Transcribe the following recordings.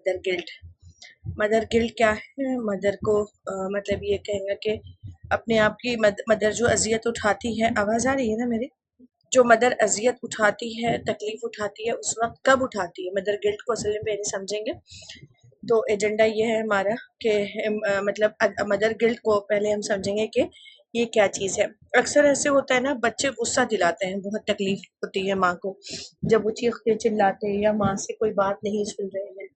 Mother guilt. Mother guilt क्या है? Mother को मतलब ये कहेंगे कि अपने आप की मदर जो अजियत उठाती है, आवाज़ आ रही है ना मेरी? जो मदर अजियत उठाती है, तकलीफ उठाती है, उस वक्त कब उठाती है? मदर गिल्ट को असल में पहले समझेंगे तो एजेंडा ये है हमारा कि मतलब मदर गिल्ट को पहले हम समझेंगे कि ये क्या चीज़ है। अक्सर ऐसे होता है ना, बच्चे गुस्सा दिलाते हैं, बहुत तकलीफ होती है माँ को जब वो चीखते चिल्लाते हैं या माँ से कोई बात नहीं सुन रहे हैं,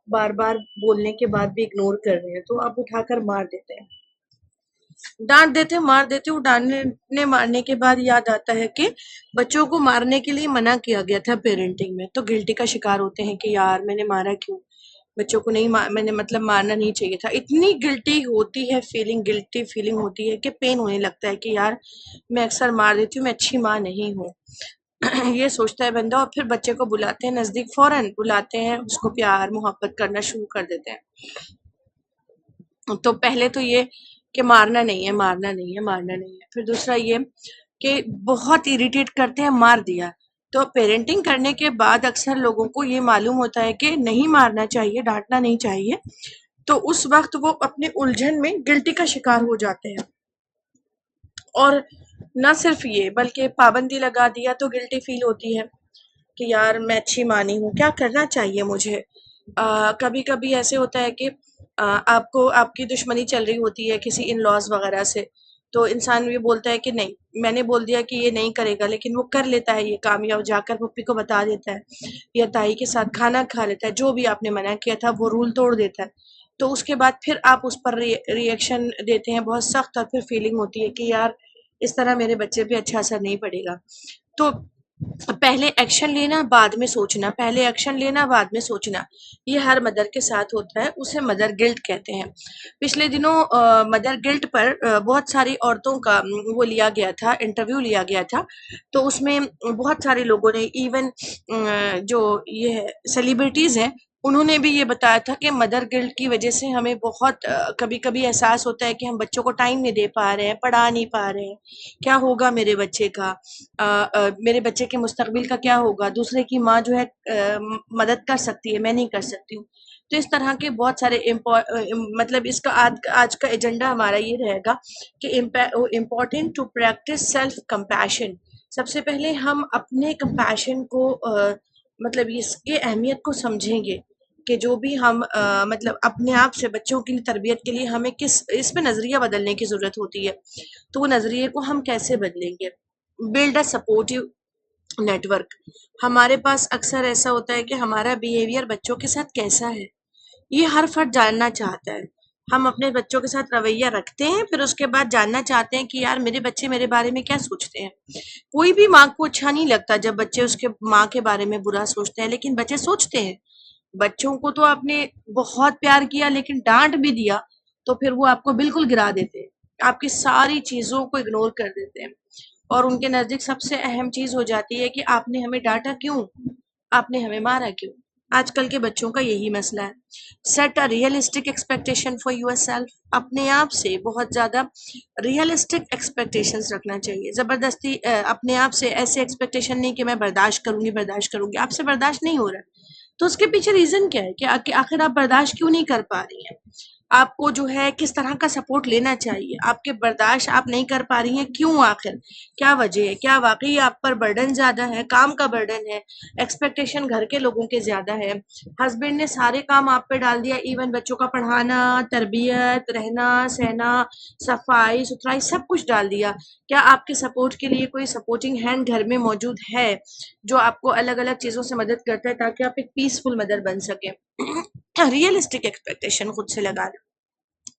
बार बार बोलने के बाद भी इग्नोर कर रहे हैं, तो आप उठाकर मार देते हैं, डांट देते हैं, मार देते हैं। वो डांटने मारने के बाद याद आता है कि बच्चों को मारने के लिए मना किया गया था पेरेंटिंग में, तो गिल्टी का शिकार होते हैं कि यार मैंने मारा क्यों, बच्चों को नहीं मैंने मतलब मारना नहीं चाहिए था। इतनी गिल्टी होती है फीलिंग, गिल्टी फीलिंग होती है कि पेन होने लगता है कि यार मैं अक्सर मार देती हूँ, मैं अच्छी माँ नहीं हूँ। ये सोचता है बंदा, और फिर बच्चे को बुलाते हैं नजदीक, फौरन बुलाते हैं, उसको प्यार मोहब्बत करना शुरू कर देते हैं। तो पहले तो ये कि मारना नहीं है, मारना नहीं है, मारना नहीं है। फिर दूसरा ये कि बहुत इरिटेट करते हैं, मार दिया। तो पेरेंटिंग करने के बाद अक्सर लोगों को ये मालूम होता है कि नहीं मारना चाहिए, डांटना नहीं चाहिए, तो उस वक्त वो अपने उलझन में गिल्टी का शिकार हो जाते हैं। और न सिर्फ ये, बल्कि पाबंदी लगा दिया तो गिल्टी फील होती है कि यार मैं अच्छी मानी हूँ, क्या करना चाहिए मुझे। कभी कभी ऐसे होता है कि आपको आपकी दुश्मनी चल रही होती है किसी इन लॉज वगैरह से, तो इंसान ये बोलता है कि नहीं, मैंने बोल दिया कि ये नहीं करेगा, लेकिन वो कर लेता है ये काम, या जाकर पप्पी को बता देता है, या ताई के साथ खाना खा लेता है, जो भी आपने मना किया था वो रूल तोड़ देता है। तो उसके बाद फिर आप उस पर रिएक्शन देते हैं बहुत सख्त, और फिर फीलिंग होती है कि यार इस तरह मेरे बच्चे पे अच्छा असर नहीं पड़ेगा। तो पहले एक्शन लेना बाद में सोचना, पहले एक्शन लेना बाद में सोचना, ये हर मदर के साथ होता है, उसे मदर गिल्ट कहते हैं। पिछले दिनों मदर गिल्ट पर बहुत सारी औरतों का वो लिया गया था, इंटरव्यू लिया गया था। तो उसमें बहुत सारे लोगों ने, इवन जो ये सेलिब्रिटीज हैं, उन्होंने भी ये बताया था कि मदर गिल्ट की वजह से हमें बहुत कभी कभी एहसास होता है कि हम बच्चों को टाइम नहीं दे पा रहे हैं, पढ़ा नहीं पा रहे हैं, क्या होगा मेरे बच्चे का, मेरे बच्चे के मुस्तकबिल का क्या होगा, दूसरे की माँ जो है मदद कर सकती है, मैं नहीं कर सकती हूँ। तो इस तरह के बहुत सारे मतलब इसका आज का एजेंडा हमारा ये रहेगा कि important to practice self compassion. सबसे पहले हम अपने कंपैशन को मतलब इसके अहमियत को समझेंगे कि जो भी हम मतलब अपने आप से बच्चों की तरबियत के लिए हमें किस इसमें नज़रिया बदलने की ज़रूरत होती है, तो वो नज़रिए को हम कैसे बदलेंगे। Build a supportive network. हमारे पास अक्सर ऐसा होता है कि हमारा बिहेवियर बच्चों के साथ कैसा है, ये हर फर्द जानना चाहता है। हम अपने बच्चों के साथ रवैया रखते हैं, फिर उसके बाद जानना चाहते हैं कि यार मेरे बच्चे मेरे बारे में क्या सोचते हैं। कोई भी माँ को अच्छा नहीं लगता जब बच्चे उसके माँ के बारे में बुरा सोचते हैं, लेकिन बच्चे सोचते हैं। बच्चों को तो आपने बहुत प्यार किया, लेकिन डांट भी दिया तो फिर वो आपको बिल्कुल गिरा देते हैं, आपकी सारी चीजों को इग्नोर कर देते हैं, और उनके नजदीक सबसे अहम चीज हो जाती है कि आपने हमें डांटा क्यों, आपने हमें मारा क्यों। आजकल के बच्चों का यही मसला है। Set a realistic expectation for yourself. अपने आप से बहुत ज्यादा रियलिस्टिक एक्सपेक्टेशंस रखना चाहिए। जबरदस्ती अपने आप से ऐसे एक्सपेक्टेशन नहीं कि मैं बर्दाश्त करूंगी, बर्दाश्त करूंगी, आपसे बर्दाश्त नहीं हो रहा है, तो उसके पीछे रीजन क्या है कि आखिर आप बर्दाश्त क्यों नहीं कर पा रही हैं। आपको जो है किस तरह का सपोर्ट लेना चाहिए, आपके बर्दाश्त आप नहीं कर पा रही हैं क्यों, आखिर क्या वजह है, क्या वाकई आप पर बर्डन ज्यादा है, काम का बर्डन है, एक्सपेक्टेशन घर के लोगों के ज्यादा है, हस्बैंड ने सारे काम आप पे डाल दिया, इवन बच्चों का पढ़ाना, तरबियत, रहना सहना, सफाई सुथराई सब कुछ डाल दिया। क्या आपके सपोर्ट के लिए कोई सपोर्टिंग हैंड घर में मौजूद है जो आपको अलग अलग चीजों से मदद करता है ताकि आप एक पीसफुल मदर बन सके। रियलिस्टिक एक्सपेक्टेशन खुद से लगा लें।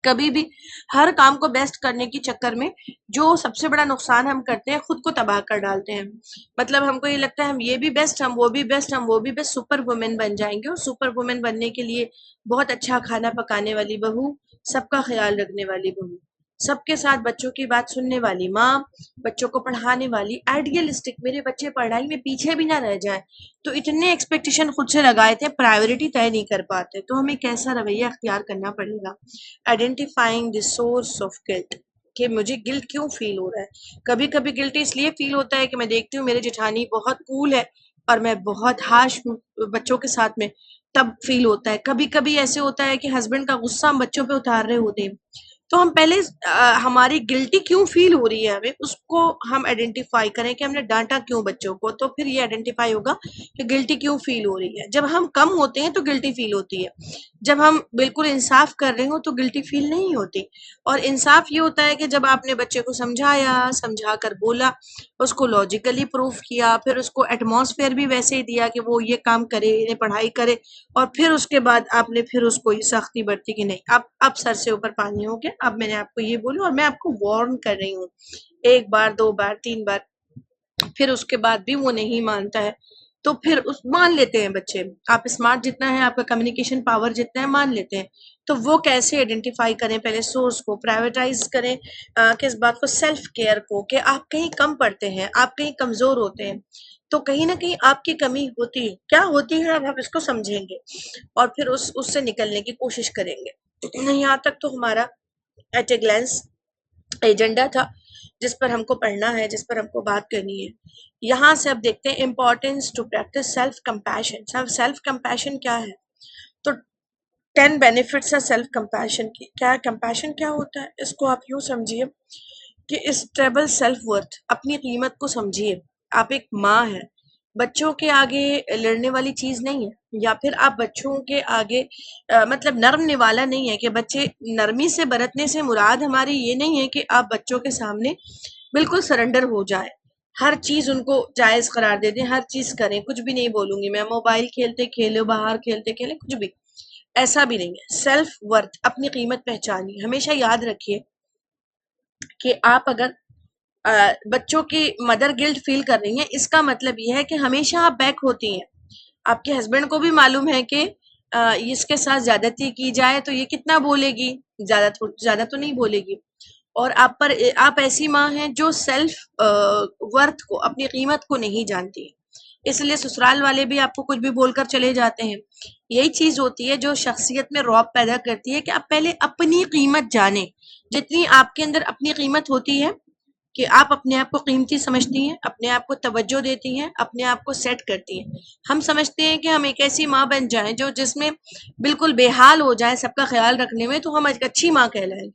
कभी भी हर काम को बेस्ट करने के चक्कर में जो सबसे बड़ा नुकसान हम करते हैं, खुद को तबाह कर डालते हैं। मतलब हमको ये लगता है हम ये भी बेस्ट, हम वो भी बेस्ट, हम वो भी बेस्ट, सुपर वुमेन बन जाएंगे। और सुपर वुमेन बनने के लिए बहुत अच्छा खाना पकाने वाली बहू, सबका ख्याल रखने वाली बहू, सबके साथ बच्चों की बात सुनने वाली माँ, बच्चों को पढ़ाने वाली, आइडियलिस्टिक, मेरे बच्चे पढ़ाई में पीछे भी ना रह जाए। तो इतने एक्सपेक्टेशन खुद से लगाए थे, प्रायोरिटी तय नहीं कर पाते, तो हमें कैसा रवैया अख्तियार करना पड़ेगा। Identifying the source of guilt, कि मुझे गिल्ट क्यों फील हो रहा है। कभी कभी गिल्ट इसलिए फील होता है कि मैं देखती हूँ मेरी जेठानी बहुत कूल है और मैं बहुत हाश हूँ बच्चों के साथ में, तब फील होता है। कभी कभी ऐसे होता है कि हस्बैंड का गुस्सा हम बच्चों पे उतार रहे होते हैं, तो हम पहले हमारी गिल्टी क्यों फील हो रही है, हमें उसको हम आइडेंटिफाई करें कि हमने डांटा क्यों बच्चों को, तो फिर ये आइडेंटिफाई होगा कि गिल्टी क्यों फील हो रही है। जब हम कम होते हैं तो गिल्टी फील होती है, जब हम बिल्कुल इंसाफ कर रहे हो तो गिल्टी फील नहीं होती। और इंसाफ ये होता है कि जब आपने बच्चे को समझाया, समझा कर बोला, उसको लॉजिकली प्रूफ किया, फिर उसको एटमॉस्फेयर भी वैसे ही दिया कि वो ये काम करे, इन्हें पढ़ाई करे, और फिर उसके बाद आपने फिर उसको ये सख्ती बरती कि नहीं, अब सर से ऊपर पानी हो गया, अब मैंने आपको ये बोलूं और मैं आपको वार्न कर रही हूँ, एक बार, दो बार, तीन बार, फिर उसके बाद भी वो नहीं मानता है, तो फिर उस मान लेते हैं बच्चे, आप स्मार्ट जितना है, आपका कम्युनिकेशन पावर जितना है, मान लेते हैं। तो वो कैसे आइडेंटिफाई करें, पहले सोर्स को प्राइवेटाइज करें, किस बात को, सेल्फ केयर को, कि आप कहीं कम पढ़ते हैं, आप कहीं कमजोर होते हैं, तो कहीं ना कहीं आपकी कमी होती है, क्या होती है, अब हम इसको समझेंगे और फिर उससे निकलने की कोशिश करेंगे। यहाँ तक तो हमारा एट ए ग्लैंस एजेंडा था, जिस पर हमको पढ़ना है, जिस पर हमको बात करनी है। यहाँ से अब देखते हैं importance to practice self compassion. Self compassion क्या है, तो 10 बेनिफिट्स है सेल्फ कंपैशन की। क्या कंपैशन क्या होता है, इसको आप यूं समझिए कि स्टेबल सेल्फ वर्थ, अपनी कीमत को समझिए। आप एक माँ है, बच्चों के आगे लड़ने वाली चीज नहीं है, या फिर आप बच्चों के आगे मतलब नर्म निवाला नहीं है, कि बच्चे नरमी से बरतने से मुराद हमारी ये नहीं है कि आप बच्चों के सामने बिल्कुल सरेंडर हो जाए, हर चीज उनको जायज करार दे दें, हर चीज करें, कुछ भी नहीं बोलूंगी मैं, मोबाइल खेलते खेले, बाहर खेलते खेले, कुछ भी, ऐसा भी नहीं है। सेल्फ वर्थ, अपनी कीमत पहचानिए। हमेशा याद रखिए कि आप अगर बच्चों की मदर गिल्ट फील कर रही हैं, इसका मतलब ये है कि हमेशा आप बैक होती हैं। आपके हस्बैंड को भी मालूम है कि इसके साथ ज्यादती की जाए तो ये कितना बोलेगी, ज्यादा तो नहीं बोलेगी, और आप ऐसी माँ हैं जो सेल्फ वर्थ को, अपनी कीमत को नहीं जानती, इसलिए ससुराल वाले भी आपको कुछ भी बोलकर चले जाते हैं। यही चीज होती है जो शख्सियत में रौब पैदा करती है, कि आप पहले अपनी कीमत जाने। जितनी आपके अंदर अपनी कीमत होती है, कि आप अपने आप को कीमती समझती हैं, अपने आप को तवज्जो देती हैं, अपने आप को सेट करती हैं। हम समझते हैं कि हम एक ऐसी माँ बन जाएं जो जिसमें बिल्कुल बेहाल हो जाए सबका ख्याल रखने में, तो हम एक अच्छी माँ कहलाएंगे।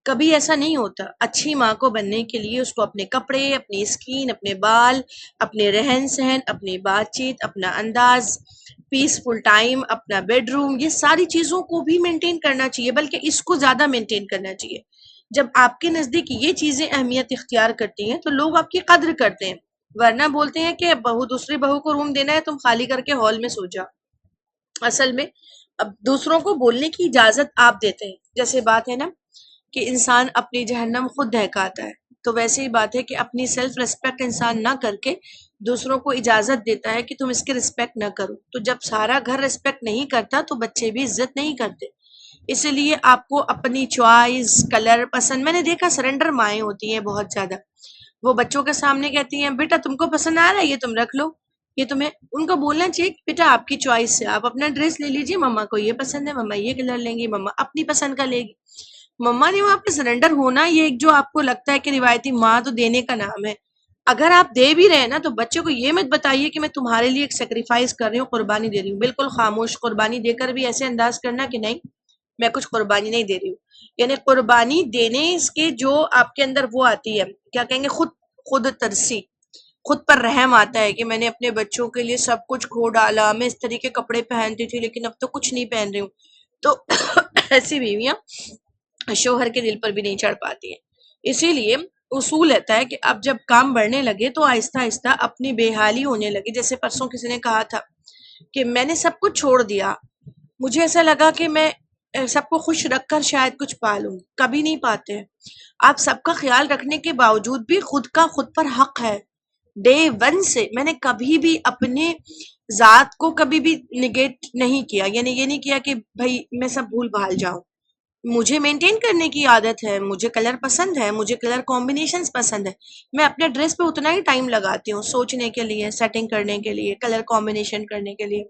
कभी ऐसा नहीं होता। अच्छी माँ को बनने के लिए उसको अपने कपड़े, अपनी स्किन, अपने बाल, अपने रहन सहन, अपनी बातचीत, अपना अंदाज, पीसफुल टाइम, अपना बेडरूम, ये सारी चीजों को भी मेंटेन करना चाहिए, बल्कि इसको ज्यादा मेंटेन करना चाहिए। जब आपके नजदीक ये चीजें अहमियत इख्तियार करती हैं तो लोग आपकी कद्र करते हैं, वरना बोलते हैं कि दूसरी बहू को रूम देना है, तुम खाली करके हॉल में सो जा। असल में अब दूसरों को बोलने की इजाजत आप देते हैं। जैसे बात है ना कि इंसान अपनी जहन्नम खुद दहकाता है, तो वैसे ही बात है कि अपनी सेल्फ रिस्पेक्ट इंसान ना करके दूसरों को इजाजत देता है कि तुम इसकी रिस्पेक्ट ना करो। तो जब सारा घर रिस्पेक्ट नहीं करता तो बच्चे भी इज्जत नहीं करते। इसलिए आपको अपनी चॉइस, कलर पसंद, मैंने देखा सरेंडर माएँ होती हैं बहुत ज्यादा, वो बच्चों के सामने कहती हैं बेटा तुमको पसंद आ रहा है, ये तुम रख लो, ये तुम्हें, उनको बोलना चाहिए कि बेटा आपकी चॉइस है, आप अपना ड्रेस ले लीजिए, मम्मा को ये पसंद है, मम्मा ये कलर लेंगी, मम्मा अपनी पसंद का लेगी। मम्मा ने वहां पे सरेंडर होना, ये एक जो आपको लगता है कि रिवायती माँ तो देने का नाम है। अगर आप दे भी रहे हैं ना, तो बच्चे को ये मत बताइए कि मैं तुम्हारे लिए एक सेक्रीफाइस कर रही हूँ, कुर्बानी दे रही हूँ। बिल्कुल खामोश, कुर्बानी देकर भी ऐसे अंदाज करना कि नहीं, मैं कुछ कुर्बानी नहीं दे रही हूँ। यानी कुर्बानी देने के जो आपके अंदर वो आती है, क्या कहेंगे, खुद खुद तरसी, खुद पर रहम आता है कि मैंने अपने बच्चों के लिए सब कुछ खो डाला, मैं इस तरह के कपड़े पहनती थी लेकिन अब तो कुछ नहीं पहन रही हूँ। तो ऐसी बीवियां शोहर के दिल पर भी नहीं चढ़ पाती है। इसीलिए उसूल रहता है कि अब जब काम बढ़ने लगे तो आहिस्ता आहिस्ता अपनी बेहाली होने लगी। जैसे परसों किसी ने कहा था कि मैंने सब कुछ छोड़ दिया, मुझे ऐसा लगा कि मैं सबको खुश रखकर शायद कुछ पा लूं, कभी नहीं पाते हैं। आप सबका ख्याल रखने के बावजूद भी खुद का खुद पर हक है। डे वन से मैंने कभी भी अपने जात को कभी भी निगेट नहीं किया, यानी ये नहीं किया कि भाई मैं सब भूल भाल जाऊं। मुझे मेंटेन करने की आदत है, मुझे कलर पसंद है, मुझे कलर कॉम्बिनेशंस पसंद है। मैं अपने ड्रेस पे उतना ही टाइम लगाती हूँ सोचने के लिए, सेटिंग करने के लिए, कलर कॉम्बिनेशन करने के लिए,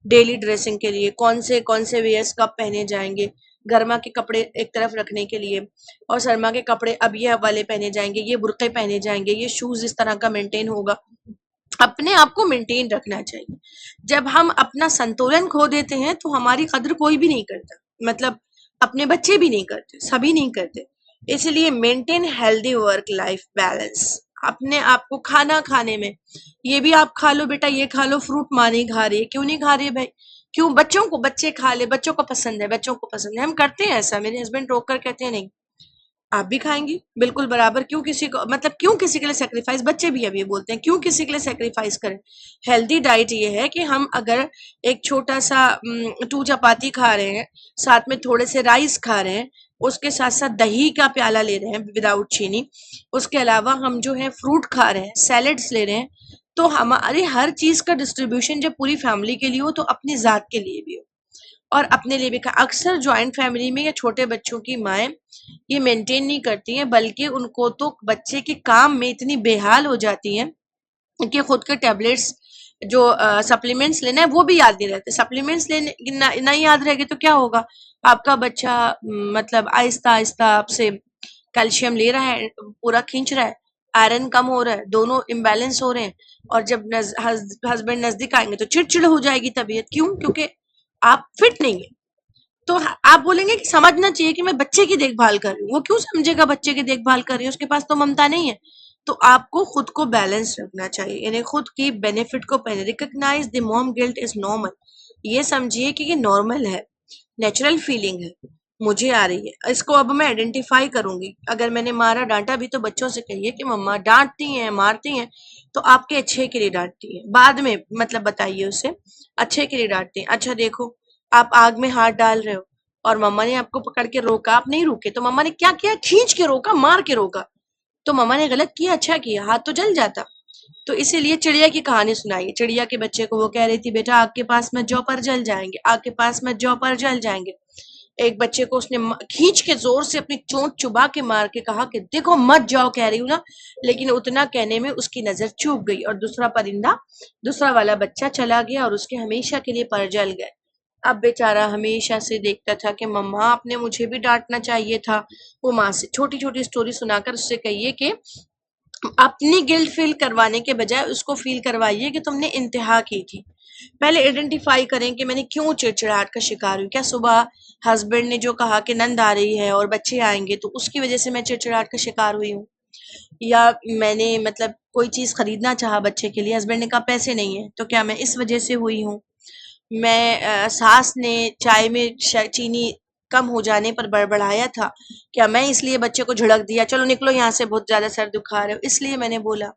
डेली ड्रेसिंग के लिए, कौन से वेयर्स कब पहने जाएंगे, गर्मा के कपड़े एक तरफ रखने के लिए और सरमा के कपड़े अब ये वाले पहने जाएंगे, ये बुर्के पहने जाएंगे, ये शूज इस तरह का मेंटेन होगा। अपने आप को मेंटेन रखना चाहिए। जब हम अपना संतुलन खो देते हैं तो हमारी कद्र कोई भी नहीं करता, मतलब अपने बच्चे भी नहीं करते, सभी नहीं करते। इसलिए maintain healthy work life balance. अपने आप को खाना खाने में, ये भी आप खा लो बेटा, ये खा लो, फ्रूट माँ नहीं खा रही है, क्यों नहीं खा रही है भाई? क्यों? बच्चों को, बच्चे खा ले, बच्चों को पसंद है, बच्चों को पसंद है, हम करते हैं ऐसा। मेरे हस्बैंड रोक कर कहते हैं नहीं, आप भी खाएंगी बिल्कुल बराबर, क्यों किसी को, मतलब क्यों किसी के लिए सेक्रीफाइस? बच्चे भी अभी बोलते हैं क्यों किसी के लिए सेक्रीफाइस करें? हेल्दी डाइट ये है कि हम अगर एक छोटा सा 2 चपाती खा रहे हैं, साथ में थोड़े से राइस खा रहे हैं, उसके साथ साथ दही का प्याला ले रहे हैं विदाउट चीनी, उसके अलावा हम जो है फ्रूट खा रहे हैं, सैलेड्स ले रहे हैं, तो हमारे हर चीज का डिस्ट्रीब्यूशन जब पूरी फैमिली के लिए हो तो अपनी जात के लिए भी हो और अपने लिए भी। अक्सर ज्वाइंट फैमिली में या छोटे बच्चों की माएँ ये मेंटेन नहीं करती हैं, बल्कि उनको तो बच्चे के काम में इतनी बेहाल हो जाती हैं कि खुद के टैबलेट्स जो सप्लीमेंट्स लेना है वो भी याद नहीं रहते। सप्लीमेंट्स लेने नहीं याद रहेंगे तो क्या होगा? आपका बच्चा मतलब आहिस्ता आहिस्ता आपसे कैल्शियम ले रहा है, पूरा खींच रहा है, आयरन कम हो रहा है, दोनों इम्बैलेंस हो रहे हैं, और जब हस्बैंड नजदीक आएंगे तो चिड़चिड़ हो जाएगी तबीयत। क्यों? क्योंकि आप फिट नहीं है। तो आप बोलेंगे कि समझना चाहिए कि मैं बच्चे की देखभाल कर रही हूँ। वो क्यों समझेगा बच्चे की देखभाल कर रही है? उसके पास तो ममता नहीं है। तो आपको खुद को बैलेंस रखना चाहिए, यानी खुद की बेनिफिट को पहले recognise the mom guilt is normal. ये समझिए कि ये नॉर्मल है, नेचुरल फीलिंग है, मुझे आ रही है, इसको अब मैं आइडेंटिफाई करूंगी। अगर मैंने मारा डांटा भी तो बच्चों से कहिए कि मम्मा डांटती हैं, मारती हैं तो आपके अच्छे के लिए डांटती है, बाद में मतलब बताइए उसे अच्छे के लिए डांटती हैं। अच्छा देखो, आप आग में हाथ डाल रहे हो और मम्मा ने आपको पकड़ के रोका, आप नहीं रुके, तो मम्मा ने क्या किया? खींच के रोका, मार के रोका, तो मम्मा ने गलत किया? अच्छा किया, हाथ तो जल जाता। तो इसीलिए चिड़िया की कहानी सुनाई। चिड़िया के बच्चे को वो कह रही थी, बेटा आग के पास मत जाओ पर जल जाएंगे, आग के पास मत जाओ पर जल जाएंगे। एक बच्चे को उसने खींच के जोर से अपनी चोंच चुबा के मार के कहा कि देखो मत जाओ कह रही हूँ ना, लेकिन उतना कहने में उसकी नजर चूक गई और दूसरा परिंदा, दूसरा वाला बच्चा चला गया और उसके हमेशा के लिए पर जल गए। अब बेचारा हमेशा से देखता था कि मम्मा आपने मुझे भी डांटना चाहिए था। वो माँ से छोटी छोटी स्टोरी सुनाकर उससे कहिए कि अपनी गिल्ट फील करवाने के बजाय उसको फील करवाइए कि तुमने इंतहा की थी। पहले आइडेंटिफाई करें कि मैंने क्यों चिड़चिड़ाहट का शिकार हुई। क्या सुबह हस्बैंड ने जो कहा कि नंद आ रही है और बच्चे आएंगे तो उसकी वजह से मैं चिड़चिड़ाहट का शिकार हुई हूँ, या मैंने मतलब कोई चीज खरीदना चाहा बच्चे के लिए, हस्बैंड ने कहा पैसे नहीं है, तो क्या मैं इस वजह से हुई हूँ? मैं सास ने चाय में चीनी कम हो जाने पर बड़बड़ाया था, क्या मैं इसलिए बच्चे को झिड़क दिया, चलो निकलो यहाँ से बहुत ज्यादा सर दुखा रहे हो इसलिए मैंने बोला?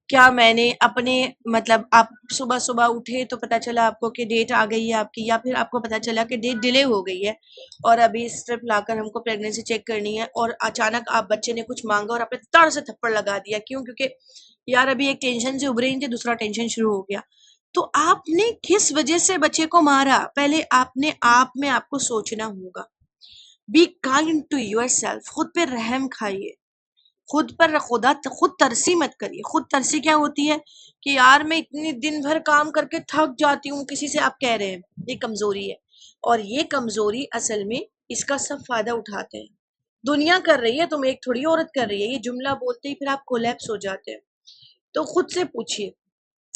क्या मैंने अपने मतलब आप सुबह सुबह उठे तो पता चला आपको कि डेट आ गई है आपकी, या फिर आपको पता चला कि डेट डिले हो गई है और अभी स्ट्रिप लाकर हमको प्रेगनेंसी चेक करनी है, और अचानक आप बच्चे ने कुछ मांगा और आपने तड़ से थप्पड़ लगा दिया? क्यों? क्योंकि यार अभी एक टेंशन से उभरे नहीं थे, दूसरा टेंशन शुरू हो गया। तो आपने किस वजह से बच्चे को मारा? पहले आपने आप में आपको सोचना होगा। Be kind to yourself, खुद पे रहम खाइए, खुद पर खुद तरसी मत करिए। खुद तरसी क्या होती है कि यार मैं इतनी दिन भर काम करके थक जाती हूँ, किसी से आप कह रहे हैं, ये कमजोरी है। और ये कमजोरी असल में इसका सब फायदा उठाते हैं, दुनिया कर रही है, तुम एक थोड़ी औरत कर रही है। ये जुमला बोलते ही फिर आप कोलैप्स हो जाते हैं। तो खुद से पूछिए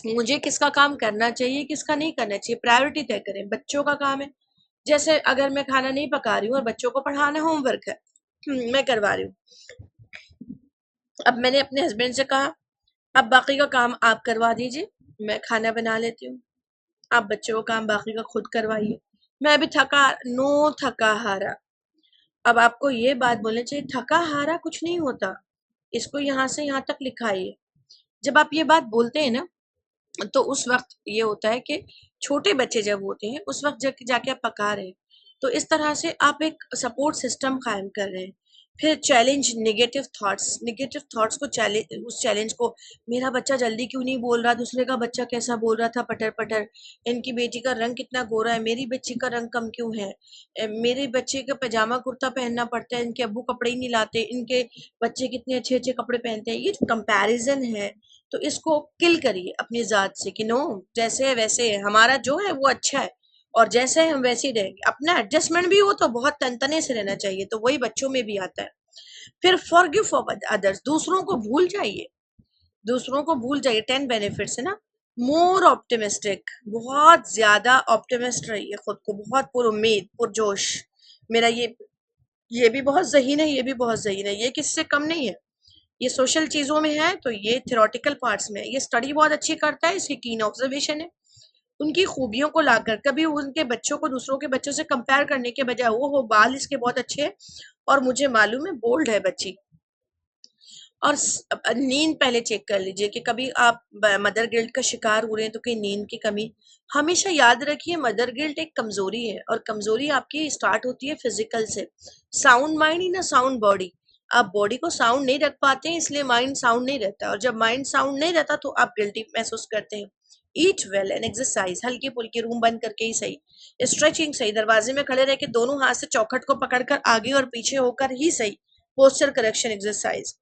मुझे किसका काम करना चाहिए, किसका नहीं करना चाहिए, प्रायोरिटी तय करें। बच्चों का काम है, जैसे अगर मैं खाना नहीं पका रही हूँ और बच्चों को पढ़ाना होमवर्क है, मैं करवा रही हूँ, अब मैंने अपने हस्बैंड से कहा अब बाकी का काम आप करवा दीजिए, मैं खाना बना लेती हूँ, आप बच्चों को काम बाकी का खुद करवाइए, मैं अभी थका, नो थका हारा। अब आपको ये बात बोलनी चाहिए, थका हारा कुछ नहीं होता, इसको यहाँ से यहाँ तक लिखाइए। जब आप ये बात बोलते हैं ना तो उस वक्त ये होता है कि छोटे बच्चे जब होते हैं उस वक्त जाके आप पका रहे हैं, तो इस तरह से आप एक सपोर्ट सिस्टम कायम कर रहे हैं। फिर चैलेंज निगेटिव थॉट्स को चैलेंज, उस चैलेंज को, मेरा बच्चा जल्दी क्यों नहीं बोल रहा, दूसरे का बच्चा कैसा बोल रहा था पटर पटर, इनकी बेटी का रंग कितना गोरा है, मेरी बच्ची का रंग कम क्यों है, मेरे बच्चे का पैजामा कुर्ता पहनना पड़ता है, इनके अब्बू कपड़े ही नहीं लाते, इनके बच्चे कितने अच्छे अच्छे कपड़े पहनते हैं। ये जो कंपैरिजन है तो इसको किल करिए अपनी जात से कि नो, जैसे है वैसे है, हमारा जो है वो अच्छा है और जैसे है हम वैसे ही रहेंगे। अपना एडजस्टमेंट भी हो तो बहुत तनतने से रहना चाहिए, तो वही बच्चों में भी आता है। फिर फॉरगिव फॉर अदर्स, दूसरों को भूल जाइए। दूसरों को भूल जाइए, 10 बेनिफिट्स है ना। मोर ऑप्टिमिस्टिक, बहुत ज्यादा ऑप्टिमिस्ट रहिए, खुद को बहुत पुरुम्मीद पुरजोश। मेरा ये भी बहुत ज़हीन है, ये भी बहुत ज़हीन है, ये किससे कम नहीं है। ये सोशल चीजों में है तो ये थ्योरेटिकल पार्ट्स में है। ये स्टडी बहुत अच्छी करता है, इसकी कीन ऑब्जर्वेशन है। उनकी खूबियों को लाकर कभी उनके बच्चों को दूसरों के बच्चों से कंपेयर करने के बजाय, वो हो बाल इसके बहुत अच्छे हैं और मुझे मालूम है बोल्ड है बच्ची। और नींद पहले चेक कर लीजिए कि कभी आप मदर गिल्ट का शिकार हो रहे हैं तो कहीं नींद की कमी। हमेशा याद रखिए मदर गिल्ट एक कमजोरी है और कमजोरी आपकी स्टार्ट होती है फिजिकल से। Sound mind in a sound body. आप बॉडी को साउंड नहीं रख पाते हैं इसलिए माइंड साउंड नहीं रहता, और जब माइंड साउंड नहीं रहता तो आप गिल्टी महसूस करते हैं। ईट वेल एंड एक्सरसाइज, हल्की फुल्की रूम बंद करके ही सही, स्ट्रेचिंग सही, दरवाजे में खड़े रह के दोनों हाथ से चौखट को पकड़कर आगे और पीछे होकर ही सही, पोस्चर करेक्शन एक्सरसाइज।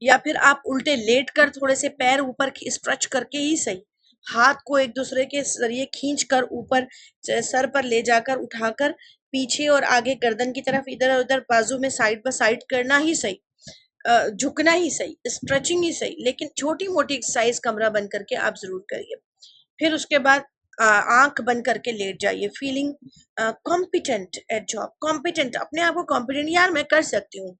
या फिर आप उल्टे लेट कर थोड़े से पैर ऊपर स्ट्रेच करके ही सही, हाथ को एक दूसरे के जरिए खींच कर ऊपर सर पर ले जाकर उठाकर पीछे और आगे गर्दन की तरफ इधर उधर बाजू में साइड बाय साइड करना ही सही, झुकना ही सही, स्ट्रेचिंग ही सही, लेकिन छोटी मोटी एक्सरसाइज कमरा बंद करके आप जरूर करिए। फिर उसके बाद आंख बंद करके लेट जाइए, feeling competent at job. Competent, अपने आप को कॉम्पिटेंट, यार मैं कर सकती हूँ,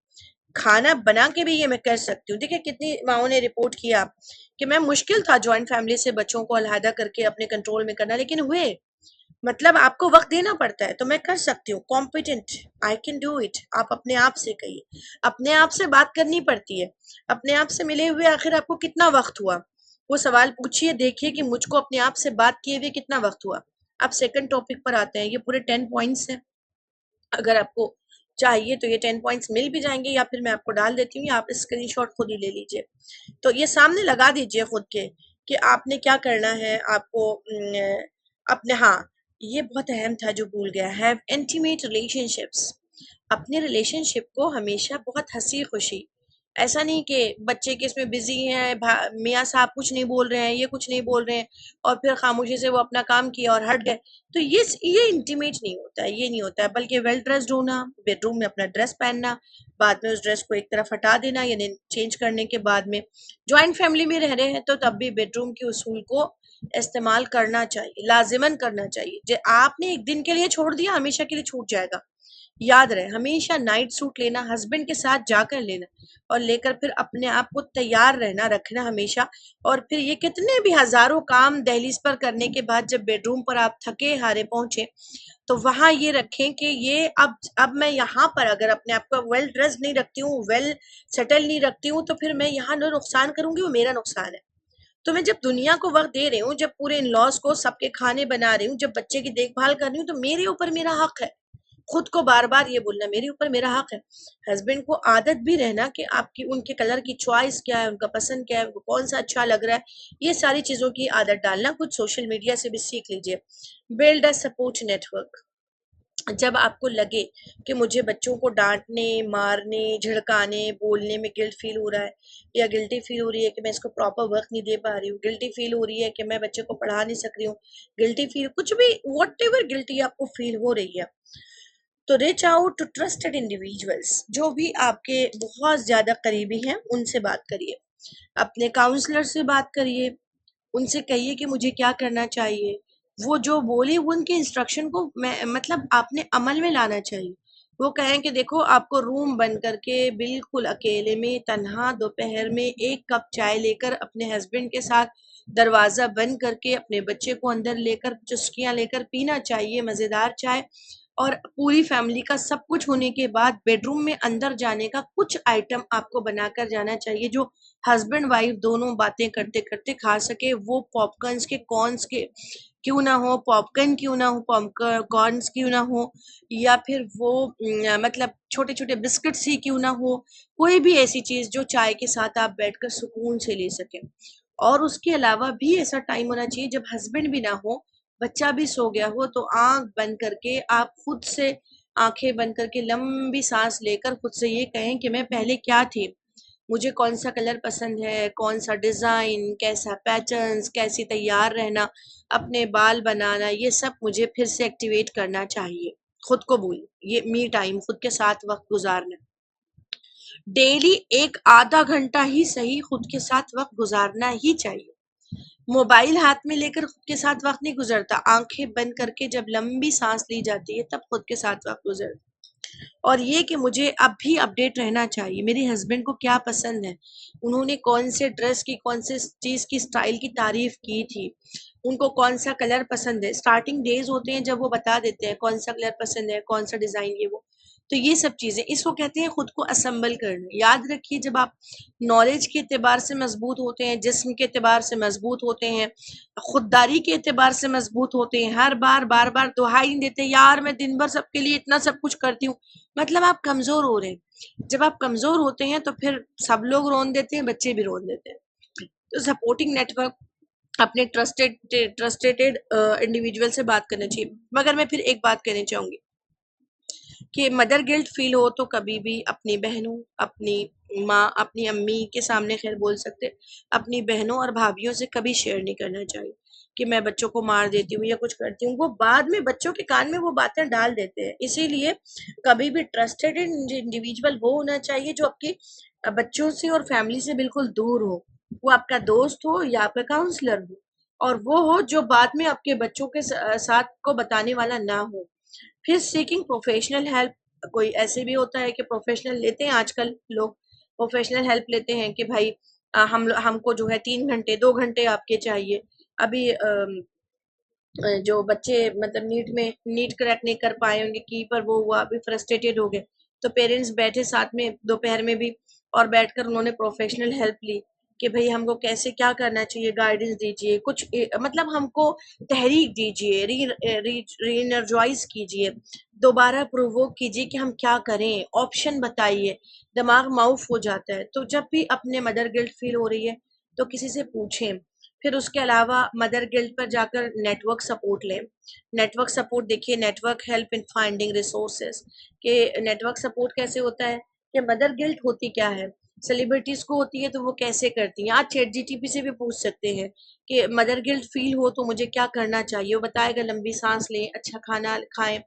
खाना बना के भी ये मैं कर सकती हूँ। देखिए कितनी माओ ने रिपोर्ट किया कि मैं, मुश्किल था जॉइंट फैमिली से बच्चों को अलहदा करके अपने कंट्रोल में करना, लेकिन हुए। मतलब आपको वक्त देना पड़ता है तो मैं कर सकती हूँ, competent, I can do it. आप अपने आप से कहिए, अपने आप से बात करनी पड़ती है। अपने आप से मिले हुए आखिर आपको कितना वक्त हुआ, वो सवाल पूछिए, देखिए कि मुझको अपने आप से बात किए हुए कितना वक्त हुआ। अब सेकंड टॉपिक पर आते हैं, ये पूरे 10 पॉइंट्स हैं। अगर आपको चाहिए तो ये 10 पॉइंट्स मिल भी जाएंगे, या फिर मैं आपको डाल देती हूँ, या आप स्क्रीनशॉट खुद ही ले लीजिए। तो ये सामने लगा दीजिए खुद के कि आपने क्या करना है। आपको अपने, हाँ, ये बहुत अहम था जो भूल गया, हैव इंटीमेट रिलेशनशिप्स। अपने रिलेशनशिप को हमेशा बहुत हंसी खुशी, ऐसा नहीं कि बच्चे के इसमें बिजी हैं, मियाँ साहब कुछ नहीं बोल रहे हैं, ये कुछ नहीं बोल रहे हैं, और फिर खामोशी से वो अपना काम किया और हट गए, तो ये इंटीमेट नहीं होता है, ये नहीं होता है। बल्कि वेल ड्रेस्ड होना, बेडरूम में अपना ड्रेस पहनना, बाद में उस ड्रेस को एक तरफ हटा देना, यानी चेंज करने के बाद में। ज्वाइंट फैमिली में रह रहे हैं तो तब भी बेडरूम के उसूल को इस्तेमाल करना चाहिए, लाजिमन करना चाहिए। जो आपने एक दिन के लिए छोड़ दिया हमेशा के लिए छूट जाएगा। याद रहे, हमेशा नाइट सूट लेना, हस्बैंड के साथ जाकर लेना, और लेकर फिर अपने आप को तैयार रहना रखना हमेशा। और फिर ये कितने भी हजारों काम दहलीज पर करने के बाद जब बेडरूम पर आप थके हारे पहुंचे, तो वहां ये रखें कि ये अब मैं यहाँ पर अगर अपने आप को वेल ड्रेस नहीं रखती हूँ, वेल सेटल नहीं रखती हूँ, तो फिर मैं यहाँ जो नुकसान करूंगी वो मेरा नुकसान है। तो मैं जब दुनिया को वक्त दे रही हूँ, जब पूरे इन लॉज को सबके खाने बना रही हूँ, जब बच्चे की देखभाल कर रही हूँ, तो मेरे ऊपर मेरा हक है। खुद को बार बार ये बोलना, मेरे ऊपर मेरा हक है। हस्बैंड को आदत भी रहना कि आपकी उनके कलर की चॉइस क्या है, उनका पसंद क्या है, उनको कौन सा अच्छा लग रहा है, ये सारी चीजों की आदत डालना। कुछ सोशल मीडिया से भी सीख लीजिए। Build a support network. जब आपको लगे कि मुझे बच्चों को डांटने, मारने, झिड़काने, बोलने में गिल्ट फील हो रहा है, या गिल्टी फील हो रही है कि मैं इसको प्रॉपर वर्क नहीं दे पा रही हूँ, गिल्टी फील हो रही है कि मैं बच्चे को पढ़ा नहीं सक रही हूँ, गिल्टी फील, कुछ भी, वॉट एवर गिल्टी आपको फील हो रही है, तो reach out to trusted individuals, जो भी आपके बहुत ज्यादा करीबी हैं उनसे बात करिए। अपने काउंसलर से बात करिए, उनसे कहिए कि मुझे क्या करना चाहिए। वो जो बोले वो उनके इंस्ट्रक्शन को मैं मतलब आपने अमल में लाना चाहिए। वो कहें कि देखो आपको रूम बंद करके बिल्कुल अकेले में तन्हा दोपहर में 1 कप चाय लेकर अपने हस्बैंड के साथ दरवाजा बंद करके अपने बच्चे को अंदर लेकर चुस्कियां लेकर पीना चाहिए, मजेदार चाय। और पूरी फैमिली का सब कुछ होने के बाद बेडरूम में अंदर जाने का कुछ आइटम आपको बनाकर जाना चाहिए जो हस्बैंड वाइफ दोनों बातें करते करते खा सके। वो पॉपकॉर्न्स के कॉर्न्स के क्यों ना हो, पॉपकॉर्न क्यों ना हो, पॉपकॉर्न्स क्यों ना हो, या फिर वो मतलब छोटे छोटे बिस्किट्स ही क्यों ना हो, कोई भी ऐसी चीज जो चाय के साथ आप बैठकर सुकून से ले सके। और उसके अलावा भी ऐसा टाइम होना चाहिए जब हस्बैंड भी ना हो, बच्चा भी सो गया हो, तो आंख बंद करके आप खुद से, आंखें बंद करके लंबी सांस लेकर खुद से ये कहें कि मैं पहले क्या थी, मुझे कौन सा कलर पसंद है, कौन सा डिजाइन, कैसा पैटर्न्स, कैसी तैयार रहना, अपने बाल बनाना, ये सब मुझे फिर से एक्टिवेट करना चाहिए। खुद को बोल, ये मी टाइम, खुद के साथ वक्त गुजारना। डेली एक आधा घंटा ही सही खुद के साथ वक्त गुजारना ही चाहिए। मोबाइल हाथ में लेकर खुद के साथ वक्त नहीं गुजरता, आंखें बंद करके जब लंबी सांस ली जाती है तब खुद के साथ वक्त गुजरता। और ये कि मुझे अब भी अपडेट रहना चाहिए, मेरे हस्बैंड को क्या पसंद है, उन्होंने कौन से ड्रेस की, कौन से चीज की स्टाइल की तारीफ की थी, उनको कौन सा कलर पसंद है। स्टार्टिंग डेज होते हैं जब वो बता देते हैं कौन सा कलर पसंद है, कौन सा डिजाइन, ये वो। तो ये सब चीजें, इसको कहते हैं खुद को असम्बल करना। याद रखिए, जब आप नॉलेज के एतबार से मजबूत होते हैं, जिस्म के एतबार से मजबूत होते हैं, खुददारी के एतबार से मजबूत होते हैं, हर बार बार बार दुहाई नहीं देते यार मैं दिन भर सबके लिए इतना सब कुछ करती हूँ, मतलब आप कमजोर हो रहे हैं। जब आप कमजोर होते हैं तो फिर सब लोग रोन देते हैं, बच्चे भी रोन देते हैं। तो सपोर्टिंग नेटवर्क, अपने ट्रस्टेड इंडिविजुअल से बात करनी चाहिए। मगर मैं फिर एक बात कहना चाहूंगी कि मदर गिल्ट फील हो तो कभी भी अपनी बहनों, अपनी माँ, अपनी अम्मी के सामने खैर बोल सकते, अपनी बहनों और भाभीियों से कभी शेयर नहीं करना चाहिए कि मैं बच्चों को मार देती हूँ या कुछ करती हूँ। वो बाद में बच्चों के कान में वो बातें डाल देते हैं। इसीलिए कभी भी ट्रस्टेड इंडिविजुअल वो होना चाहिए जो आपके बच्चों से और फैमिली से बिल्कुल दूर हो। वो आपका दोस्त हो या आपका काउंसलर हो, और वो हो जो बाद में आपके बच्चों के साथ को बताने वाला ना हो। फिर सीकिंग प्रोफेशनल हेल्प, कोई ऐसे भी होता है कि प्रोफेशनल लेते हैं आजकल लोग, प्रोफेशनल हेल्प लेते हैं कि भाई हमको जो है 3 घंटे 2 घंटे आपके चाहिए। अभी जो बच्चे मतलब नीट क्रैक नहीं कर पाए होंगे की पर वो हुआ, अभी फ्रस्ट्रेटेड हो गए, तो पेरेंट्स बैठे साथ में दोपहर में भी, और बैठकर उन्होंने प्रोफेशनल हेल्प ली कि भाई हमको कैसे क्या करना चाहिए, गाइडेंस दीजिए, कुछ मतलब हमको तहरीक दीजिए, री एनर्जाइज कीजिए, दोबारा प्रोवोक कीजिए कि हम क्या करें, ऑप्शन बताइए। दिमाग माउफ हो जाता है। तो जब भी अपने मदर गिल्ट फील हो रही है तो किसी से पूछें। फिर उसके अलावा मदर गिल्ड पर जाकर नेटवर्क सपोर्ट लें। नेटवर्क सपोर्ट देखिए, network help in finding resources, के नेटवर्क सपोर्ट कैसे होता है कि मदर गिल्ड होती क्या है, सेलिब्रिटीज को होती है तो वो कैसे करती हैं। आज चैट जीटीपी से भी पूछ सकते हैं कि मदर गिल्ड फील हो तो मुझे क्या करना चाहिए, वो बताएगा। लंबी सांस लें, अच्छा खाना खाएं,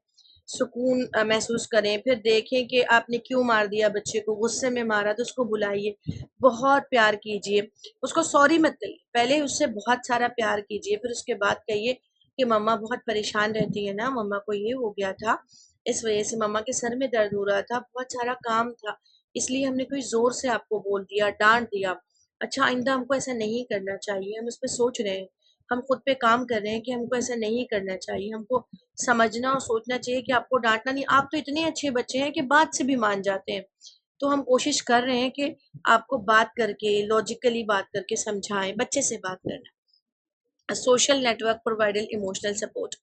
सुकून महसूस करें, फिर देखें कि आपने क्यों मार दिया बच्चे को, गुस्से में मारा तो उसको बुलाइए, बहुत प्यार कीजिए, उसको सॉरी मत कहिए, पहले उससे बहुत सारा प्यार कीजिए, फिर उसके बाद कहिए कि मम्मा बहुत परेशान रहती है ना, मम्मा को ये हो गया था, इस वजह से मम्मा के सर में दर्द हो रहा था, बहुत सारा काम था, इसलिए हमने कोई जोर से आपको बोल दिया, डांट दिया। अच्छा, आइंदा हमको ऐसा नहीं करना चाहिए, हम इस पे सोच रहे हैं, हम खुद पे काम कर रहे हैं कि हमको ऐसा नहीं करना चाहिए। हमको समझना और सोचना चाहिए कि आपको डांटना नहीं, आप तो इतने अच्छे बच्चे हैं कि बात से भी मान जाते हैं। तो हम कोशिश कर रहे हैं कि आपको बात करके, लॉजिकली बात करके समझाएं, बच्चे से बात करना। Social network provided emotional support,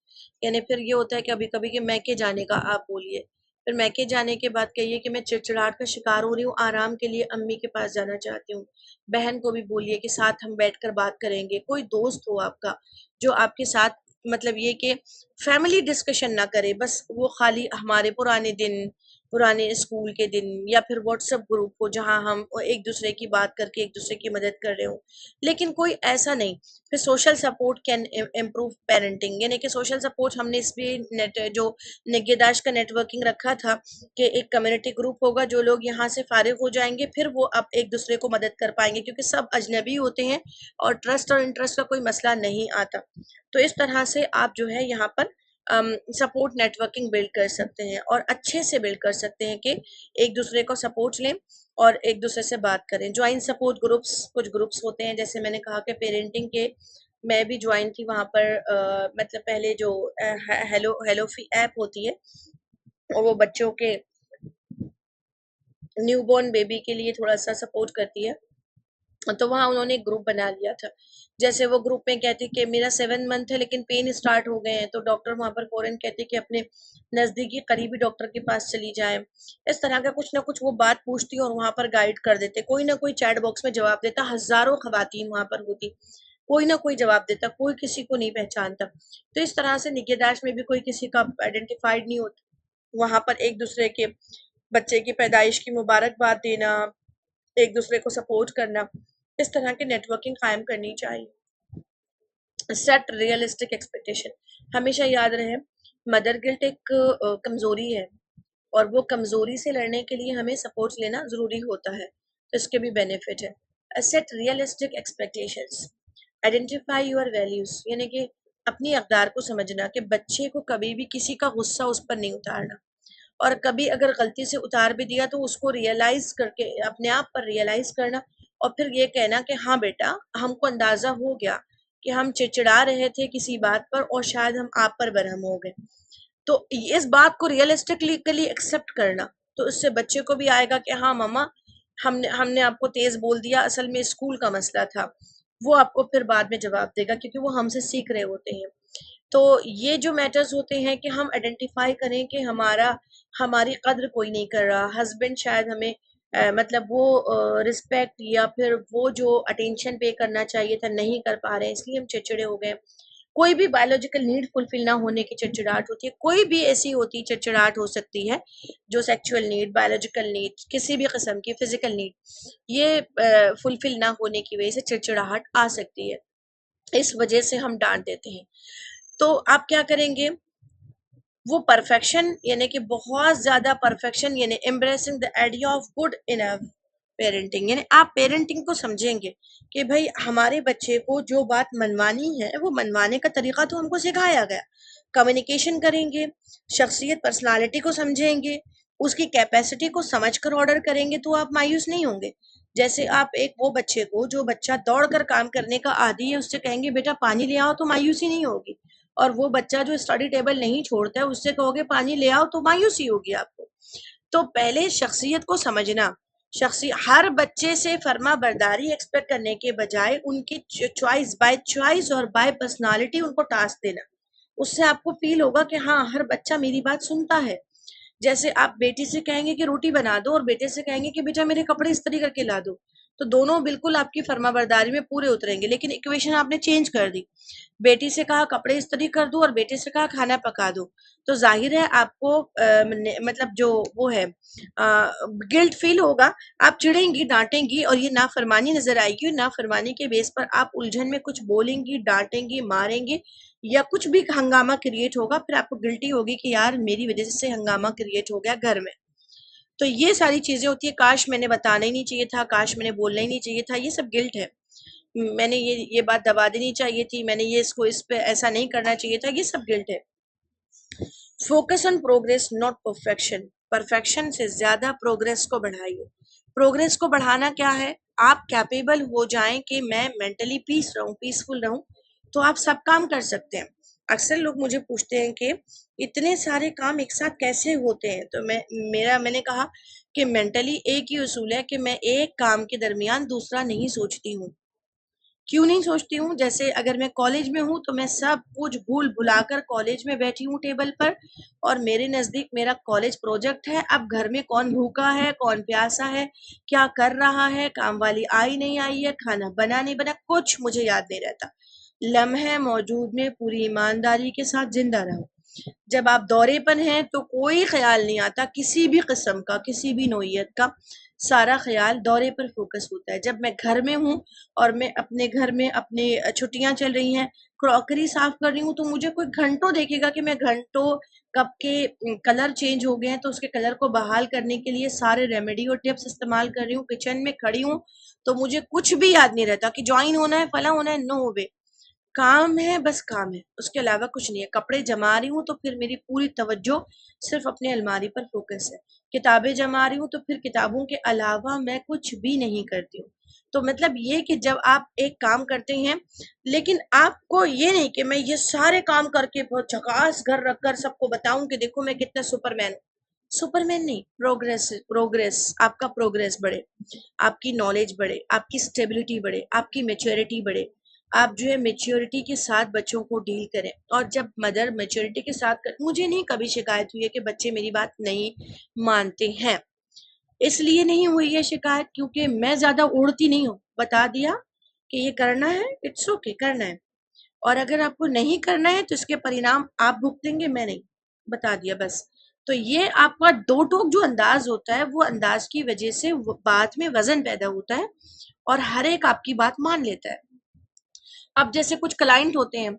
यानी फिर ये होता है कि कभी कभी कि मैके जाने का आप बोलिए, फिर मैके जाने के बाद कहिए कि मैं चिड़चिड़ाहट का शिकार हो रही हूँ, आराम के लिए अम्मी के पास जाना चाहती हूँ। बहन को भी बोलिए कि साथ हम बैठकर बात करेंगे। कोई दोस्त हो आपका जो आपके साथ, मतलब ये कि फैमिली डिस्कशन ना करे, बस वो खाली हमारे पुराने दिन, पुराने स्कूल के दिन, या फिर व्हाट्सएप ग्रुप हो जहाँ हम एक दूसरे की बात करके एक दूसरे की मदद कर रहे हो, लेकिन कोई ऐसा नहीं। फिर social support can improve parenting, यानी कि सोशल सपोर्ट हमने इस भी नेट जो निगहदाश्त का नेटवर्किंग रखा था कि एक कम्युनिटी ग्रुप होगा, जो लोग यहाँ से फारिग हो जाएंगे फिर वो अब एक दूसरे को मदद कर पाएंगे, क्योंकि सब अजनबी होते हैं और ट्रस्ट और इंटरेस्ट का कोई मसला नहीं आता। तो इस तरह से आप जो है यहाँ पर सपोर्ट नेटवर्किंग बिल्ड कर सकते हैं, और अच्छे से बिल्ड कर सकते हैं कि एक दूसरे को सपोर्ट लें और एक दूसरे से बात करें। ज्वाइन सपोर्ट ग्रुप्स, कुछ ग्रुप्स होते हैं, जैसे मैंने कहा कि पेरेंटिंग के, मैं भी ज्वाइन थी वहाँ पर। मतलब पहले जो हेलो हेलो ऐप होती है, और वो बच्चों के, न्यूबॉर्न बेबी के लिए थोड़ा सा सपोर्ट करती है। तो वहाँ उन्होंने एक ग्रुप बना लिया था। जैसे वो ग्रुप में कहती कि मेरा 7 मंथ है लेकिन पेन स्टार्ट हो गए हैं, तो डॉक्टर वहाँ पर फौरन कहते कि अपने नज़दीकी करीबी डॉक्टर के पास चली जाए। इस तरह का कुछ ना कुछ वो बात पूछती और वहाँ पर गाइड कर देते, कोई ना कोई चैट बॉक्स में जवाब देता, हजारों खवातीन वहाँ पर होती, कोई ना कोई जवाब देता, कोई किसी को नहीं पहचानता। तो इस तरह से निगहदाश्त में भी कोई किसी का आइडेंटिफाइड नहीं होता। वहाँ पर एक दूसरे के बच्चे की पैदाइश की मुबारकबाद देना, एक दूसरे को सपोर्ट करना, इस तरह की नेटवर्किंग कायम करनी चाहिए। सेट रियलिस्टिक एक्सपेक्टेशन, हमेशा याद रहे मदर गिल्ट एक कमजोरी है, और वो कमजोरी से लड़ने के लिए हमें सपोर्ट लेना जरूरी होता है, तो इसके भी बेनिफिट है। Set realistic expectations, identify your values, यानी कि अपनी अकदार को समझना कि बच्चे को कभी भी किसी का गुस्सा उस पर नहीं उतारना, और कभी अगर गलती से उतार भी दिया तो उसको रियलाइज करके अपने आप पर रियलाइज करना, और फिर ये कहना कि हाँ बेटा, हमको अंदाजा हो गया कि हम चिड़चिड़ा रहे थे किसी बात पर और शायद हम आप पर बरहम हो गए। तो इस बात को रियलिस्टिकली एक्सेप्ट करना, तो इससे बच्चे को भी आएगा कि हाँ मम्मा, हमने हमने आपको तेज बोल दिया, असल में स्कूल का मसला था। वो आपको फिर बाद में जवाब देगा, क्योंकि वो हमसे सीख रहे होते हैं। तो ये जो मैटर्स होते हैं कि हम आइडेंटिफाई करें कि हमारी कद्र कोई नहीं कर रहा। हस्बैंड शायद हमें मतलब वो रिस्पेक्ट या फिर वो जो अटेंशन पे करना चाहिए था नहीं कर पा रहे हैं, इसलिए हम चिड़चिड़े हो गए। कोई भी बायोलॉजिकल नीड फुलफिल ना होने की चिड़चिड़ाहट होती है, कोई भी ऐसी होती चिड़चिड़ाहट हो सकती है जो सेक्सुअल नीड, बायोलॉजिकल नीड, किसी भी किस्म की फिजिकल नीड, ये फुलफिल ना होने की वजह से चिड़चिड़ाहट आ सकती है। इस वजह से हम डांट देते हैं। तो आप क्या करेंगे, वो परफेक्शन यानी कि बहुत ज्यादा परफेक्शन, यानी embracing the idea of good enough parenting, यानी आप पेरेंटिंग को समझेंगे कि भाई हमारे बच्चे को जो बात मनवानी है वो मनवाने का तरीका तो हमको सिखाया गया। कम्युनिकेशन करेंगे, शख्सियत पर्सनालिटी को समझेंगे, उसकी कैपेसिटी को समझकर ऑर्डर करेंगे, तो आप मायूस नहीं होंगे। जैसे आप एक वो बच्चे को, जो बच्चा दौड़ कर काम करने का आदी है, उससे कहेंगे बेटा पानी ले आओ, तो मायूसी नहीं होगी। और वो बच्चा जो स्टडी टेबल नहीं छोड़ता है, उससे कहोगे पानी ले आओ, तो मायूसी होगी आपको। तो पहले शख्सियत को समझना, शख्सी हर बच्चे से फर्मा बरदारी एक्सपेक्ट करने के बजाय उनकी चॉइस और बाय पर्सनालिटी उनको टास्क देना। उससे आपको फील होगा कि हाँ, हर बच्चा मेरी बात सुनता है। जैसे आप बेटी से कहेंगे कि रोटी बना दो और बेटे से कहेंगे कि बेटा मेरे कपड़े इस्त्री करके ला दो, तो दोनों बिल्कुल आपकी फर्माबरदारी में पूरे उतरेंगे, लेकिन इक्वेशन आपने चेंज कर दी। बेटी से कहा कपड़े इस्त्री कर दो और बेटे से कहा खाना पका दो, तो जाहिर है आपको मतलब जो वो है गिल्ट फील होगा। आप चिढ़ेंगी, डांटेंगी और ये नाफरमानी नजर आएगी, और नाफरमानी के बेस पर आप उलझन में कुछ बोलेंगी, डांटेंगी, मारेंगे या कुछ भी हंगामा क्रिएट होगा, फिर आपको गिल्टी होगी कि यार मेरी वजह से हंगामा क्रिएट हो गया घर में। तो ये सारी चीजें होती है, काश मैंने बताना ही नहीं चाहिए था, काश मैंने बोलना ही नहीं चाहिए था, ये सब गिल्ट है। मैंने ये बात दबा देनी चाहिए थी, मैंने ये इसको इस पे ऐसा नहीं करना चाहिए था, ये सब गिल्ट है। Focus on progress not perfection, perfection से ज्यादा प्रोग्रेस को बढ़ाइए। प्रोग्रेस को बढ़ाना क्या है, आप कैपेबल हो जाएं कि मैं मेंटली पीसफुल रहूं, तो आप सब काम कर सकते हैं। अक्सर लोग मुझे पूछते हैं कि इतने सारे काम एक साथ कैसे होते हैं, तो मैंने कहा कि मेंटली एक ही उसूल है कि मैं एक काम के दरमियान दूसरा नहीं सोचती हूँ। क्यों नहीं सोचती हूँ, जैसे अगर मैं कॉलेज में हूँ तो मैं सब कुछ भूल भुलाकर कॉलेज में बैठी हूँ टेबल पर, और मेरे नजदीक मेरा कॉलेज प्रोजेक्ट है। अब घर में कौन भूखा है, कौन प्यासा है, क्या कर रहा है, काम वाली आई नहीं आई है, खाना बना नहीं बना, कुछ मुझे याद नहीं रहता। लम्हे मौजूद में पूरी ईमानदारी के साथ जिंदा रहो। जब आप दौरे पर हैं तो कोई ख्याल नहीं आता किसी भी किस्म का, किसी भी नोयत का, सारा ख्याल दौरे पर फोकस होता है। जब मैं घर में हूँ और मैं अपने घर में अपने छुट्टियां चल रही हैं, क्रॉकरी साफ कर रही हूँ, तो मुझे कोई घंटों देखेगा कि मैं घंटों कप के कलर चेंज हो गए हैं, तो उसके कलर को बहाल करने के लिए सारे रेमेडी और टिप्स इस्तेमाल कर रही हूँ, किचन में खड़ी हूँ, तो मुझे कुछ भी याद नहीं रहता कि ज्वाइन होना है, फला होना है, नो वे। काम है, बस काम है, उसके अलावा कुछ नहीं है। कपड़े जमा रही हूँ तो फिर मेरी पूरी तवज्जो सिर्फ अपने अलमारी पर फोकस है। किताबें जमा रही हूँ तो फिर किताबों के अलावा मैं कुछ भी नहीं करती हूँ। तो मतलब ये कि जब आप एक काम करते हैं, लेकिन आपको ये नहीं कि मैं ये सारे काम करके बहुत झकास घर रख कर सबको बताऊं कि देखो मैं कितना सुपरमैन हूँ। सुपरमैन नहीं, प्रोग्रेस प्रोग्रेस, आपका प्रोग्रेस बढ़े, आपकी नॉलेज बढ़े, आपकी स्टेबिलिटी बढ़े, आपकी मेच्योरिटी बढ़े। आप जो है मेच्योरिटी के साथ बच्चों को डील करें। और जब मदर मेच्योरिटी के साथ मुझे नहीं कभी शिकायत हुई है कि बच्चे मेरी बात नहीं मानते हैं। इसलिए नहीं हुई है शिकायत क्योंकि मैं ज्यादा उड़ती नहीं हूँ। बता दिया कि ये करना है, इट्स ओके, करना है, और अगर आपको नहीं करना है तो इसके परिणाम आप भुगतेंगे, मैं नहीं। बता दिया बस। तो ये आपका दो टोक जो अंदाज होता है, वो अंदाज की वजह से बात में वजन पैदा होता है और हर एक आपकी बात मान लेता है। अब जैसे कुछ क्लाइंट होते हैं,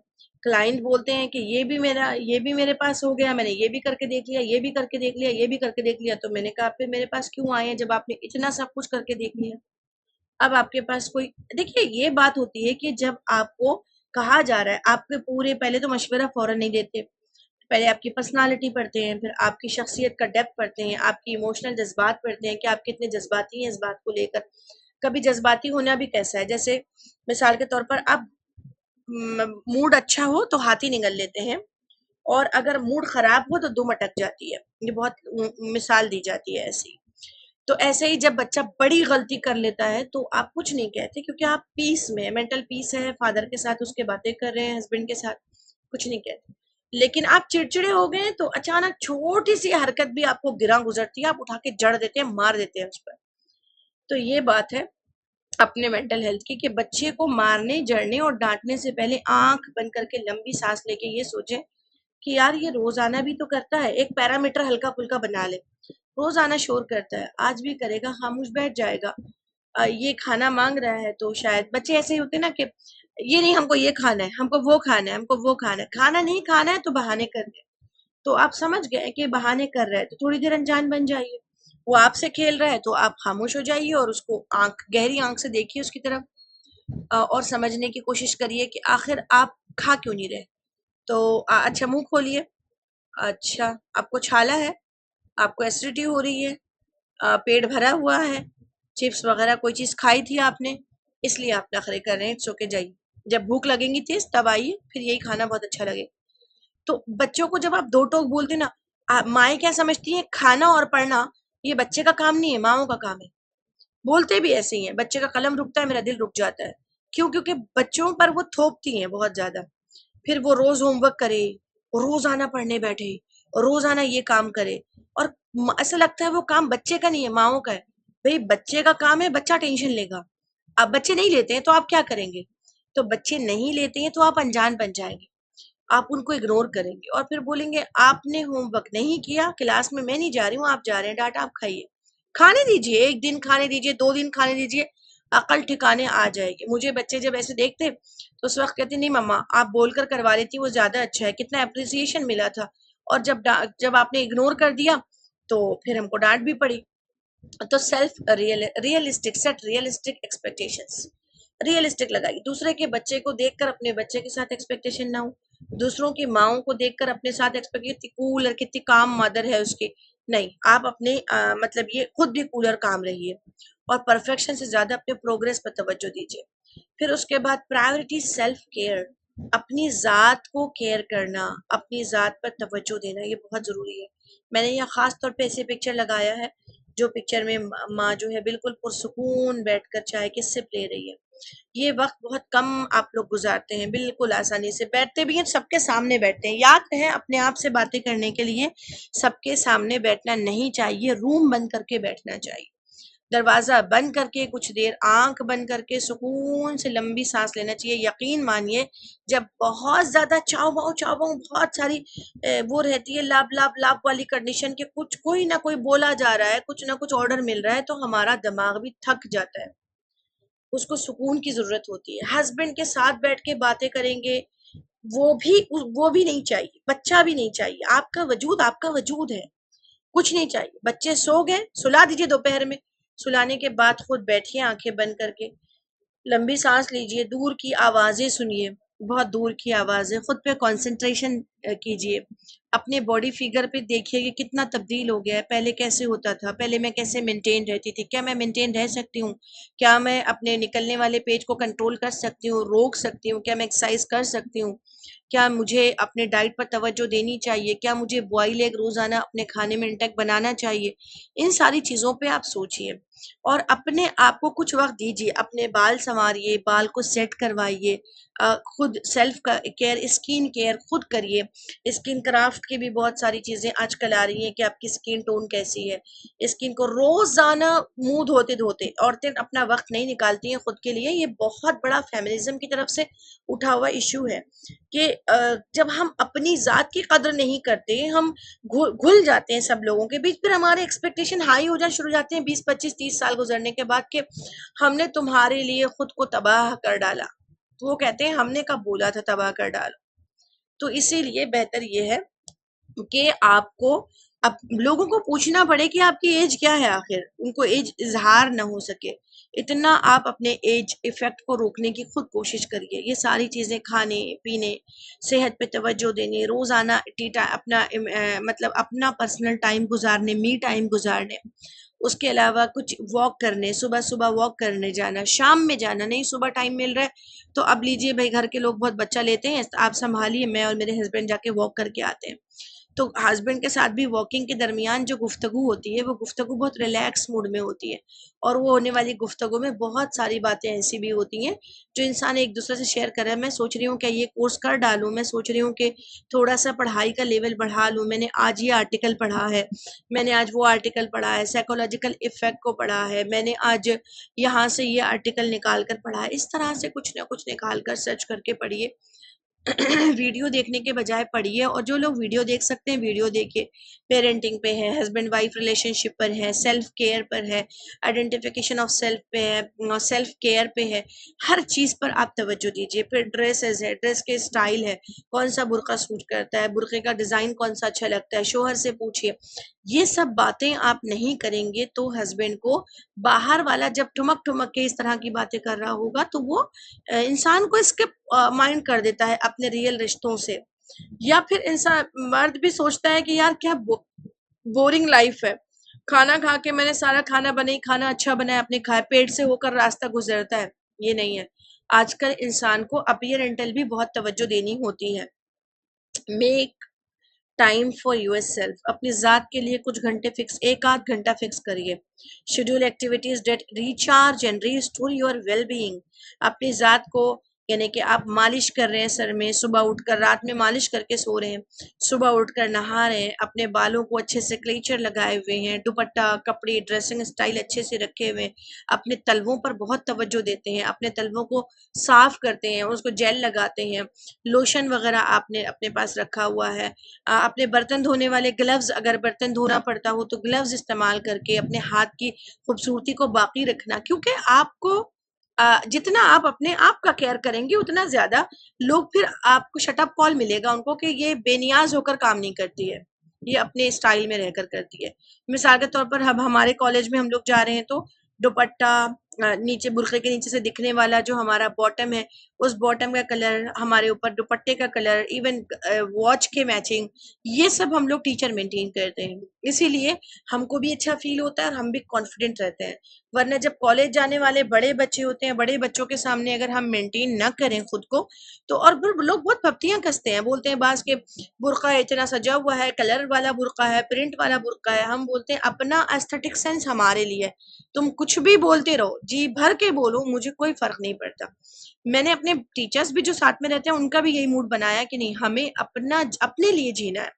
क्लाइंट बोलते हैं कि ये भी मेरे पास हो गया, मैंने ये भी करके देख लिया, ये भी करके देख लिया, ये भी करके देख लिया। तो मैंने कहा फिर मेरे पास क्यों आए हैं जब आपने इतना सब कुछ करके देख लिया? अब आपके पास कोई, देखिए ये बात होती है कि जब आपको कहा जा रहा है, आपके पूरे पहले तो मशवरा फौरन नहीं देते, पहले आपकी पर्सनालिटी पढ़ते हैं, फिर आपकी शख्सियत का डेप्थ पढ़ते हैं, आपकी इमोशनल जज्बात पढ़ते हैं कि आप कितने जज्बाती हैं इस बात को लेकर। कभी जज्बाती होना भी कैसा है, जैसे मिसाल के तौर पर आप मूड अच्छा हो तो हाथी निगल लेते हैं, और अगर मूड खराब हो तो दुम अटक जाती है। ये बहुत मिसाल दी जाती है ऐसी। तो ऐसे ही जब बच्चा बड़ी गलती कर लेता है तो आप कुछ नहीं कहते, क्योंकि आप पीस में, मेंटल पीस है, फादर के साथ उसके बातें कर रहे हैं, हस्बैंड के साथ, कुछ नहीं कहते। लेकिन आप चिड़चिड़े हो गए तो अचानक छोटी सी हरकत भी आपको गिरा गुजरती है, आप उठा के जड़ देते हैं, मार देते हैं उस पर। तो ये बात है अपने मेंटल हेल्थ की, कि बच्चे को मारने, जड़ने और डांटने से पहले आंख बंद करके लंबी सांस लेके ये सोचें कि यार ये रोजाना भी तो करता है, एक पैरामीटर हल्का फुल्का बना ले। रोजाना शोर करता है, आज भी करेगा, खामोश बैठ जाएगा। ये खाना मांग रहा है तो शायद बच्चे ऐसे ही होते हैं ना कि ये नहीं, हमको ये खाना है, हमको वो खाना है, हमको वो खाना है, खाना नहीं खाना है तो बहाने कर दे। तो आप समझ गए कि बहाने कर रहा है तो थोड़ी देर अनजान बन जाइए। वो आपसे खेल रहा है तो आप खामोश हो जाइए और उसको गहरी आंख से देखिए उसकी तरफ, और समझने की कोशिश करिए कि आखिर आप खा क्यों नहीं रहे। तो अच्छा मुंह खोलिए। अच्छा, आपको छाला है, आपको एसिडिटी हो रही है, पेट भरा हुआ है, चिप्स वगैरह कोई चीज खाई थी आपने, इसलिए आप नखरे कर रहे हैं। सो के जाइए, जब भूख लगेंगी तेज तब आइए, फिर यही खाना बहुत अच्छा लगे। तो बच्चों को जब आप दो टोक बोलते ना, माएँ क्या समझती हैं, खाना और पढ़ना ये बच्चे का काम नहीं है, माओ का काम है। बोलते भी ऐसे ही हैं, बच्चे का कलम रुकता है, मेरा दिल रुक जाता है। क्यों? क्योंकि बच्चों पर वो थोपती हैं बहुत ज्यादा। फिर वो रोज होमवर्क करे, रोजाना पढ़ने बैठे, रोजाना ये काम करे, और ऐसा लगता है वो काम बच्चे का नहीं है, माओ का है। भाई बच्चे का काम है, बच्चा टेंशन लेगा। अब बच्चे नहीं लेते हैं तो आप क्या करेंगे? तो बच्चे नहीं लेते हैं तो आप अनजान बन जाएंगे, आप उनको इग्नोर करेंगे और फिर बोलेंगे आपने होमवर्क नहीं किया, क्लास में मैं नहीं जा रही हूँ, आप जा रहे हैं, डाटा आप खाइए। खाने दीजिए, एक दिन खाने दीजिए, 2 दिन खाने दीजिए, अकल ठिकाने आ जाएगी। मुझे बच्चे जब ऐसे देखते तो उस वक्त कहते नहीं मम्मा आप बोलकर करवा लेती, वो ज्यादा अच्छा है, कितना अप्रिसिएशन मिला था। और जब आपने इग्नोर कर दिया तो फिर हमको डांट भी पड़ी। तो self realistic set realistic expectations, realistic लगाइए। दूसरे के बच्चे को देखकर अपने बच्चे के साथ एक्सपेक्टेशन ना हो, दूसरों की माओ को देखकर अपने साथ एक्सपेक्ट, कितनी कूल और कितनी काम मदर है उसकी। नहीं, आप अपने मतलब ये खुद भी कूल और काम रहिए, और परफेक्शन से ज्यादा अपने प्रोग्रेस पर तवज्जो दीजिए। फिर उसके बाद प्रायोरिटी सेल्फ केयर, अपनी जात को केयर करना, अपनी जात पर तवज्जो देना, ये बहुत जरूरी है। मैंने यहाँ खास तौर पे ऐसे पिक्चर लगाया है, जो पिक्चर में माँ जो है बिल्कुल पुरसुकून बैठकर चाय की सिप ले रही है। ये वक्त बहुत कम आप लोग गुजारते हैं, बिल्कुल आसानी से बैठते भी हैं, सबके सामने बैठते हैं। याद रहे अपने आप से बातें करने के लिए सबके सामने बैठना नहीं चाहिए, रूम बंद करके बैठना चाहिए। दरवाजा बंद करके कुछ देर आंख बंद करके सुकून से लंबी सांस लेना चाहिए। यकीन मानिए, जब बहुत ज्यादा चाव पाव बहुत सारी वो रहती है, लाभ लाभ लाभ वाली कंडीशन के, कुछ कोई ना कोई बोला जा रहा है, कुछ ना कुछ ऑर्डर मिल रहा है, तो हमारा दिमाग भी थक जाता है, उसको सुकून की जरूरत होती है। हस्बैंड के साथ बैठ के बातें करेंगे, वो भी नहीं चाहिए, बच्चा भी नहीं चाहिए, आपका वजूद है, कुछ नहीं चाहिए। बच्चे सो गए, सुला दीजिए दोपहर में, सुलाने के बाद खुद बैठिए आंखें बंद करके, लंबी सांस लीजिए, दूर की आवाजें सुनिए, बहुत दूर की आवाजें, खुद पे कंसंट्रेशन कीजिए। अपने बॉडी फिगर पे देखिए कि कितना तब्दील हो गया है, पहले कैसे होता था, पहले मैं कैसे मेंटेन रहती थी, क्या मैं मेंटेन रह सकती हूँ, क्या मैं अपने निकलने वाले पेज को कंट्रोल कर सकती हूँ, रोक सकती हूँ, क्या मैं एक्सरसाइज कर सकती हूँ, क्या मुझे अपने डाइट पर तवज्जो देनी चाहिए, क्या मुझे बॉयल एग रोजाना अपने खाने में इंटेक बनाना चाहिए। इन सारी चीजों पे आप सोचिए और अपने आप को कुछ वक्त दीजिए, अपने बाल संवारिए, बाल को सेट करवाइए, खुद सेल्फ का केयर, स्किन केयर खुद करिए। स्किन क्राफ्ट की भी बहुत सारी चीजें आजकल आ रही हैं कि आपकी स्किन टोन कैसी है। स्किन को रोजाना मुंह धोते धोते औरतें अपना वक्त नहीं निकालती हैं खुद के लिए, ये बहुत बड़ा फेमिनिज्म की तरफ से उठा हुआ इशू है कि जब हम अपनी जात की कदर नहीं करते, हम घुल जाते हैं सब लोगों के बीच, फिर हमारे एक्सपेक्टेशन हाई हो जाना शुरू हो जाते हैं 20 25 30 साल गुजरने के बाद कि हमने तुम्हारे लिए खुद को तबाह कर डाला। तो वो कहते हैं हमने कब बोला था तबाह कर डालो। तो इसीलिए बेहतर ये है कि आपको अब लोगों को पूछना पड़े कि आपकी एज क्या है, आखिर उनको एज इजहार ना हो सके, इतना आप अपने एज इफेक्ट को रोकने की खुद कोशिश करिए। ये सारी चीजें खाने पीने, सेहत पे तवज्जो देने, रोजाना अपना मतलब अपना पर्सनल टाइम गुजारने, मी टाइम गुजारने, उसके अलावा कुछ वॉक करने, सुबह सुबह वॉक करने जाना, शाम में जाना नहीं, सुबह टाइम मिल रहा है तो अब लीजिए भाई, घर के लोग बहुत बच्चा लेते हैं, आप संभालिए, मैं और मेरे हस्बैंड जाके वॉक करके आते हैं। तो हस्बैंड के साथ भी वॉकिंग के दरमियान जो गुफ्तगू होती है वो गुफ्तगू बहुत रिलैक्स मूड में होती है, और वो होने वाली गुफ्तगू में बहुत सारी बातें ऐसी भी होती हैं जो इंसान एक दूसरे से शेयर कर रहा है। मैं सोच रही हूँ क्या ये कोर्स कर डालूं, मैं सोच रही हूँ कि थोड़ा सा पढ़ाई का लेवल बढ़ा लूं, मैंने आज ये आर्टिकल पढ़ा है, मैंने आज वो आर्टिकल पढ़ा है, साइकोलॉजिकल इफेक्ट को पढ़ा है, मैंने आज यहाँ से ये आर्टिकल निकाल कर पढ़ा है। इस तरह से कुछ ना कुछ निकाल कर सर्च करके पढ़िए। वीडियो देखने के बजाय पढ़िए, और जो लोग वीडियो देख सकते हैं वीडियो देखिए। पेरेंटिंग पे है, हस्बैंड वाइफ रिलेशनशिप पर है, सेल्फ केयर पर है, आइडेंटिफिकेशन ऑफ सेल्फ पे है, सेल्फ केयर पे है, हर चीज पर आप तवज्जो दीजिए। फिर ड्रेसेस है, ड्रेस के स्टाइल है, कौन सा बुर्का सूट करता है, बुर्के का डिजाइन कौन सा अच्छा लगता है, शोहर से पूछिए। ये सब बातें आप नहीं करेंगे तो हस्बैंड को बाहर वाला जब ठुमक ठुमक के इस तरह की बातें कर रहा होगा तो वो इंसान को इसके माइंड कर देता है अपने रियल रिश्तों से। या फिर इंसान मर्द भी सोचता है कि यार क्या बोरिंग लाइफ है, खाना खा के मैंने सारा खाना बनाई, खाना अच्छा बनाया, अपने खाए, पेट से होकर रास्ता गुजरता है। ये नहीं है। आजकल इंसान को अपीयरेंटल भी बहुत तवज्जो देनी होती है। Make time for yourself, अपनी ज़ात के लिए कुछ घंटे फिक्स, एक आध घंटा फिक्स करिए। Schedule activities that recharge and restore your well being. अपनी ज़ात को, यानी कि आप मालिश कर रहे हैं सर में, सुबह उठकर, रात में मालिश करके सो रहे हैं, सुबह उठकर नहा रहे हैं, अपने बालों को अच्छे से क्लेचर लगाए हुए हैं, दुपट्टा, कपड़े, ड्रेसिंग स्टाइल अच्छे से रखे हुए हैं, अपने तलवों पर बहुत तवज्जो देते हैं, अपने तलवों को साफ करते हैं, उसको जेल लगाते हैं, लोशन वगैरह आपने अपने पास रखा हुआ है, अपने बर्तन धोने वाले ग्लव्स, अगर बर्तन धोना पड़ता हो तो ग्लव्स इस्तेमाल करके अपने हाथ की खूबसूरती को बाकी रखना। क्योंकि आपको जितना आप अपने आप का केयर करेंगे उतना ज्यादा लोग फिर आपको शटअप कॉल मिलेगा उनको कि ये बेनियाज होकर काम नहीं करती है, ये अपने स्टाइल में रहकर करती है। मिसाल के तौर पर अब हमारे कॉलेज में हम लोग जा रहे हैं तो दुपट्टा, नीचे बुर्के के नीचे से दिखने वाला जो हमारा बॉटम है, उस बॉटम का कलर, हमारे ऊपर दुपट्टे का कलर, इवन वॉच के मैचिंग, ये सब हम लोग टीचर मेंटेन करते हैं। इसीलिए हमको भी अच्छा फील होता है और हम भी कॉन्फिडेंट रहते हैं। वरना जब कॉलेज जाने वाले बड़े बच्चे होते हैं, बड़े बच्चों के सामने अगर हम मेंटेन ना करें खुद को, तो और फिर लोग बहुत फप्तियां कसते हैं, बोलते हैं बास के बुर्का इतना सजा हुआ है, कलर वाला बुर्का है, प्रिंट वाला बुर्का है। हम बोलते हैं अपना एस्थेटिक सेंस हमारे लिए, तुम कुछ भी बोलते रहो, जी भर के बोलो, मुझे कोई फर्क नहीं पड़ता। मैंने अपने टीचर्स भी जो साथ में रहते हैं उनका भी यही मूड बनाया कि नहीं, हमें अपना अपने लिए जीना है,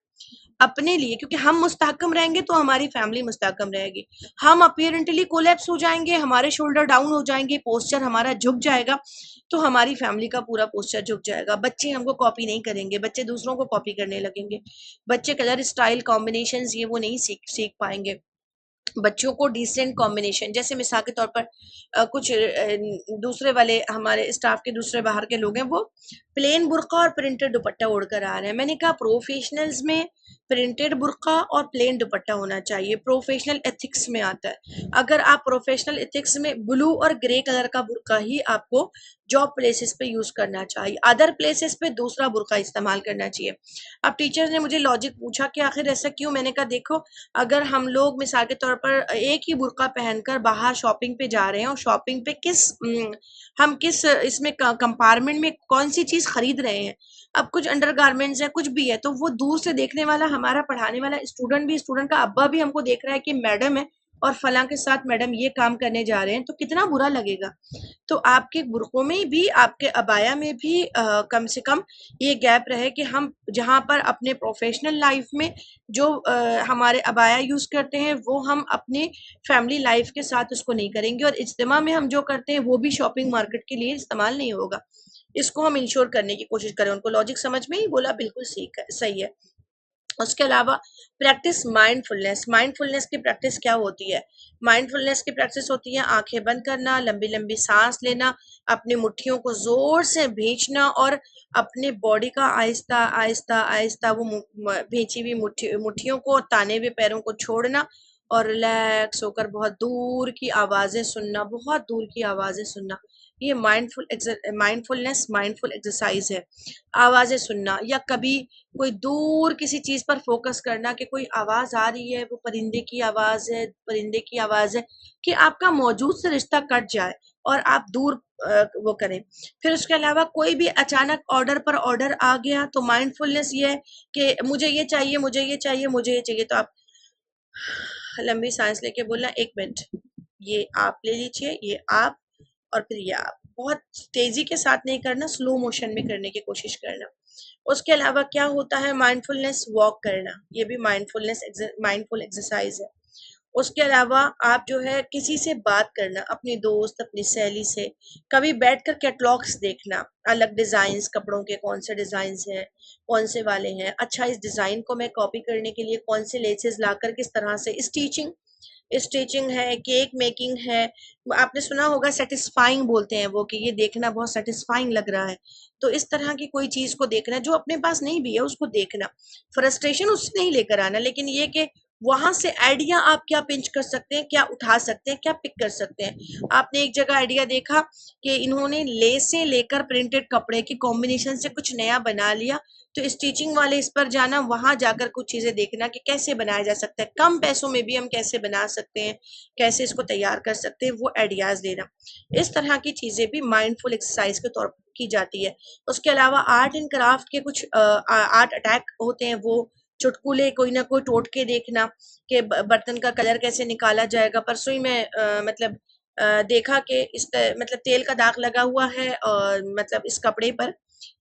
अपने लिए, क्योंकि हम मुस्तहकम रहेंगे तो हमारी फैमिली मुस्तहकम रहेगी। हम अपीयरेंटली कोलैप्स हो जाएंगे, हमारे शोल्डर डाउन हो जाएंगे, पोस्चर हमारा झुक जाएगा, तो हमारी फैमिली का पूरा पोस्चर झुक जाएगा। बच्चे हमको कॉपी नहीं करेंगे, बच्चे दूसरों को कॉपी करने लगेंगे, बच्चे कलर स्टाइल कॉम्बिनेशन ये वो नहीं सीख सीख पाएंगे। बच्चों को डिसेंट कॉम्बिनेशन, जैसे मिसाल के तौर पर कुछ दूसरे वाले हमारे स्टाफ के दूसरे बाहर के लोग हैं, वो प्लेन बुर्का और प्रिंटेड दुपट्टा ओढ़कर आ रहे हैं। मैंने कहा प्रोफेशनल्स में प्रिंटेड बुर्का और प्लेन दुपट्टा होना चाहिए, प्रोफेशनल एथिक्स में आता है। अगर आप प्रोफेशनल एथिक्स में ब्लू और ग्रे कलर का बुर्का ही आपको जॉब प्लेसेस पे यूज करना चाहिए, अदर प्लेसेस पे दूसरा बुर्का इस्तेमाल करना चाहिए। अब टीचर ने मुझे लॉजिक पूछा कि आखिर ऐसा क्यों। मैंने कहा देखो, अगर हम लोग मिसाल के तौर पर एक ही बुर्का पहनकर बाहर शॉपिंग पे जा रहे हैं और शॉपिंग पे हम किस इसमें कंपार्टमेंट में कौन सी चीज खरीद रहे हैं, अब कुछ अंडरगारमेंट्स है, कुछ भी है, तो वो दूर से देखने वाला, हमारा पढ़ाने वाला स्टूडेंट भी, स्टूडेंट का अब्बा भी हमको देख रहा है कि मैडम है और फलां के साथ मैडम ये काम करने जा रहे हैं, तो कितना बुरा लगेगा। तो आपके बुर्कों में भी, आपके अबाया में भी कम से कम ये गैप रहे कि हम जहाँ पर अपने प्रोफेशनल लाइफ में जो हमारे अबाया यूज करते हैं वो हम अपने फैमिली लाइफ के साथ उसको नहीं करेंगे, और इज्तिमा में हम जो करते हैं वो भी शॉपिंग मार्केट के लिए इस्तेमाल नहीं होगा। इसको हम इंश्योर करने की कोशिश करें। उनको लॉजिक समझ में ही बोला, बिल्कुल सही है। उसके अलावा प्रैक्टिस माइंडफुलनेस। माइंडफुलनेस की प्रैक्टिस क्या होती है? माइंडफुलनेस की प्रैक्टिस होती है आंखें बंद करना, लंबी लंबी सांस लेना, अपनी मुट्ठियों को जोर से भींचना और अपने बॉडी का आहिस्ता आहिस्ता आहिस्ता वो भींची हुई मुट्ठियों को, ताने हुए पैरों को छोड़ना और रिलैक्स होकर बहुत दूर की आवाजें सुनना, बहुत दूर की आवाजें सुनना। ये माइंडफुलनेस माइंडफुल एक्सरसाइज है। आवाजें सुनना या कभी कोई दूर किसी चीज पर फोकस करना कि कोई आवाज आ रही है, वो परिंदे की आवाज है, परिंदे की आवाज है, कि आपका मौजूद से रिश्ता कट जाए और आप दूर वो करें। फिर उसके अलावा कोई भी अचानक ऑर्डर पर ऑर्डर आ गया तो माइंडफुलनेस ये है कि मुझे ये चाहिए, मुझे ये चाहिए, मुझे ये चाहिए, तो आप लंबी सांस लेके बोलना 1 मिनट, ये आप ले लीजिए, ये आप, और फिर ये आप। बहुत तेजी के साथ नहीं करना, स्लो मोशन में करने की कोशिश करना। उसके अलावा क्या होता है, माइंडफुलनेस वॉक करना, ये भी माइंडफुल एक्सरसाइज है। उसके अलावा आप जो है किसी से बात करना, अपनी दोस्त, अपनी सहेली से, कभी बैठकर कैटलॉग्स देखना, अलग डिजाइन, कपड़ों के कौन से डिजाइन हैं, कौन से वाले हैं, अच्छा इस डिजाइन को मैं कॉपी करने के लिए कौन से लेसेस लाकर किस तरह से, स्टिचिंग स्टिचिंग है, केक मेकिंग है। आपने सुना होगा सेटिस्फाइंग बोलते हैं वो, कि ये देखना बहुत सेटिस्फाइंग लग रहा है। तो इस तरह की कोई चीज को देखना जो अपने पास नहीं भी है उसको देखना, फ्रस्ट्रेशन उससे नहीं लेकर आना, लेकिन ये कि वहां से आइडिया आप क्या पिंच कर सकते हैं, क्या उठा सकते हैं, क्या पिक कर सकते हैं। आपने एक जगह आइडिया देखा कि इन्होंने लेसें लेकर प्रिंटेड कपड़े के कॉम्बिनेशन से कुछ नया बना लिया, तो स्टिचिंग वाले इस पर जाना, वहां जाकर कुछ चीजें देखना कि कैसे बनाया जा सकता है, कम पैसों में भी हम कैसे बना सकते हैं, कैसे इसको तैयार कर सकते हैं, वो आइडियाज देना। इस तरह की चीजें भी माइंडफुल एक्सरसाइज के तौर पर की जाती है। उसके अलावा आर्ट एंड क्राफ्ट के कुछ आर्ट अटैक होते हैं, वो चुटकुले कोई ना कोई टोटके देखना कि बर्तन का कलर कैसे निकाला जाएगा। परसों ही मैं मतलब देखा कि मतलब तेल का दाग लगा हुआ है और मतलब इस कपड़े पर,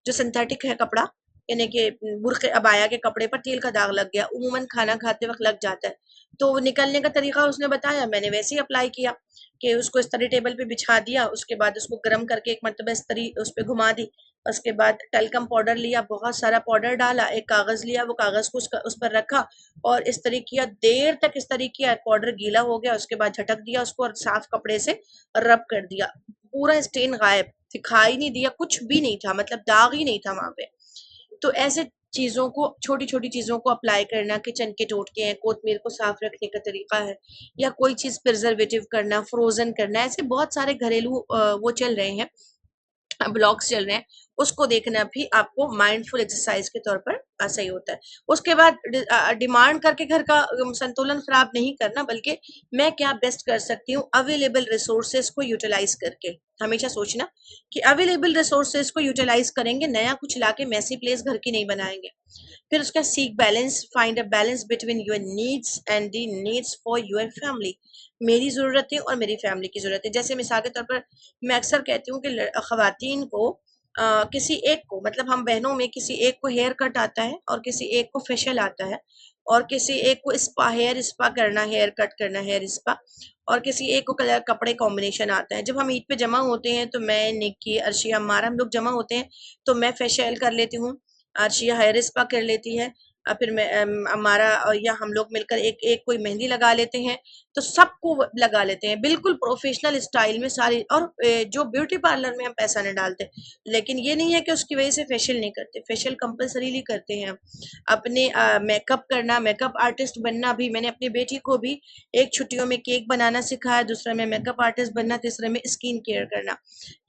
जो सिंथेटिक है कपड़ा, यानी कि बुरखे अबाया के कपड़े पर तेल का दाग लग गया, उमूमन खाना खाते वक्त लग जाता है। तो वो निकलने का तरीका उसने बताया, मैंने वैसे ही अप्लाई किया कि उसको इस तरह टेबल पे बिछा दिया, उसके बाद उसको गर्म करके एक मरतबा इस तरह उस पर घुमा दी, उसके बाद टलकम पाउडर लिया, बहुत सारा पाउडर डाला, एक कागज लिया, वो कागज को उस पर रखा और इस तरह किया, देर तक इस तरह किया, पाउडर गीला हो गया, उसके बाद झटक दिया उसको और साफ कपड़े से रब कर दिया, पूरा स्टेन गायब, दिखाई नहीं दिया, कुछ भी नहीं था, मतलब दाग ही नहीं था वहां पे। तो ऐसे चीजों को, छोटी छोटी चीजों को अप्लाई करना, किचन के टोटके हैं, कोतमीर को साफ रखने का तरीका है, या कोई चीज प्रिजर्वेटिव करना, फ्रोजन करना, ऐसे बहुत सारे घरेलू वो चल रहे हैं, ब्लॉग्स चल रहे हैं, उसको देखना भी आपको माइंडफुल एक्सरसाइज के तौर पर सही होता है। उसके बाद डिमांड करके घर का संतुलन खराब नहीं करना, बल्कि मैं क्या बेस्ट कर सकती हूँ अवेलेबल रिसोर्सेज को यूटिलाइज करके। हमेशा सोचना कि अवेलेबल रिसोर्सेज को यूटिलाइज करेंगे, नया कुछ लाके मैसी प्लेस घर की नहीं बनाएंगे। फिर उसका seek balance, find a balance between your needs and the needs for your family. मेरी ज़रूरतें और मेरी फैमिली की ज़रूरतें, जैसे मिसाल के तौर पर मैं अक्सर कहती हूँ कि खवातीन को किसी एक को, मतलब हम बहनों में किसी एक को हेयर कट आता है और किसी एक को फेशियल आता है और किसी एक को स्पा, हेयर स्पा करना, हेयर कट करना, हेयर स्पा, और किसी एक को कलर कपड़े कॉम्बिनेशन आता है। जब हम ईद पे जमा होते हैं तो मैं, निक्की, अर्शिया, हमारा, हम लोग जमा होते हैं तो मैं फेशियल कर लेती हूँ, अर्शिया हेयर स्पा कर लेती है, फिर मैं हमारा या हम लोग मिलकर एक एक कोई मेहंदी लगा लेते हैं, तो सबको लगा लेते हैं बिल्कुल प्रोफेशनल स्टाइल में सारी। और जो ब्यूटी पार्लर में हम पैसा नहीं डालते, लेकिन ये नहीं है कि उसकी वजह से फेशियल नहीं करते, फेशियल कंपलसरीली करते हैं हम। अपने मेकअप करना, मेकअप आर्टिस्ट बनना भी, मैंने अपनी बेटी को भी एक छुट्टियों में केक बनाना सिखाया, दूसरा में मेकअप आर्टिस्ट बनना, तीसरे में स्किन केयर करना।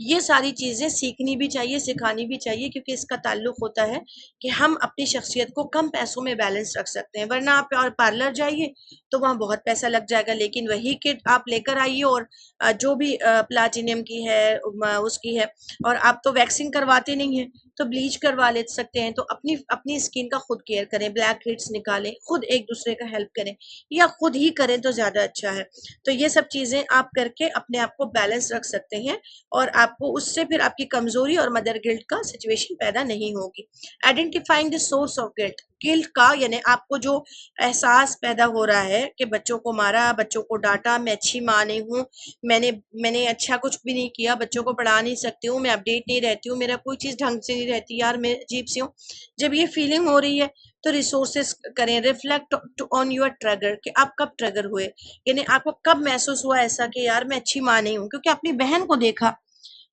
ये सारी चीजें सीखनी भी चाहिए, सिखानी भी चाहिए, क्योंकि इसका ताल्लुक होता है कि हम अपनी शख्सियत को कम पैसों में बैलेंस रख सकते हैं। वरना आप और पार्लर जाइए तो वहाँ बहुत पैसा लग जाएगा, लेकिन वही किट आप लेकर आइए और जो भी प्लाटिनियम की है, उसकी है, और आप तो वैक्सिंग करवाते नहीं हैं, तो ब्लीच करवा ले सकते हैं। तो अपनी अपनी स्किन का खुद केयर करें, ब्लैक हेड्स निकालें, खुद एक दूसरे का हेल्प करें, या खुद ही करें तो ज्यादा अच्छा है। तो ये सब चीजें आप करके अपने आप को बैलेंस रख सकते हैं और आपको उससे फिर आपकी कमजोरी और मदर गिल्ट का सिचुएशन पैदा नहीं होगी। Identifying the source of guilt, guilt का यानी आपको जो एहसास पैदा हो रहा है कि बच्चों को मारा, बच्चों को डांटा, मैं अच्छी माँ नहीं हूँ, मैंने मैंने अच्छा कुछ भी नहीं किया, बच्चों को पढ़ा नहीं सकती हूँ, मैं अपडेट नहीं रहती हूँ, मेरा कोई चीज ढंग से नहीं रहती, यार मैं अजीब सी हूँ। जब ये फीलिंग हो रही है तो रिसोर्सेस करें, रिफ्लेक्ट ऑन योर ट्रिगर कि आप कब ट्रिगर हुए, यानी आपको कब महसूस हुआ ऐसा कि यार मैं अच्छी माँ नहीं हूँ, क्योंकि अपनी बहन को देखा,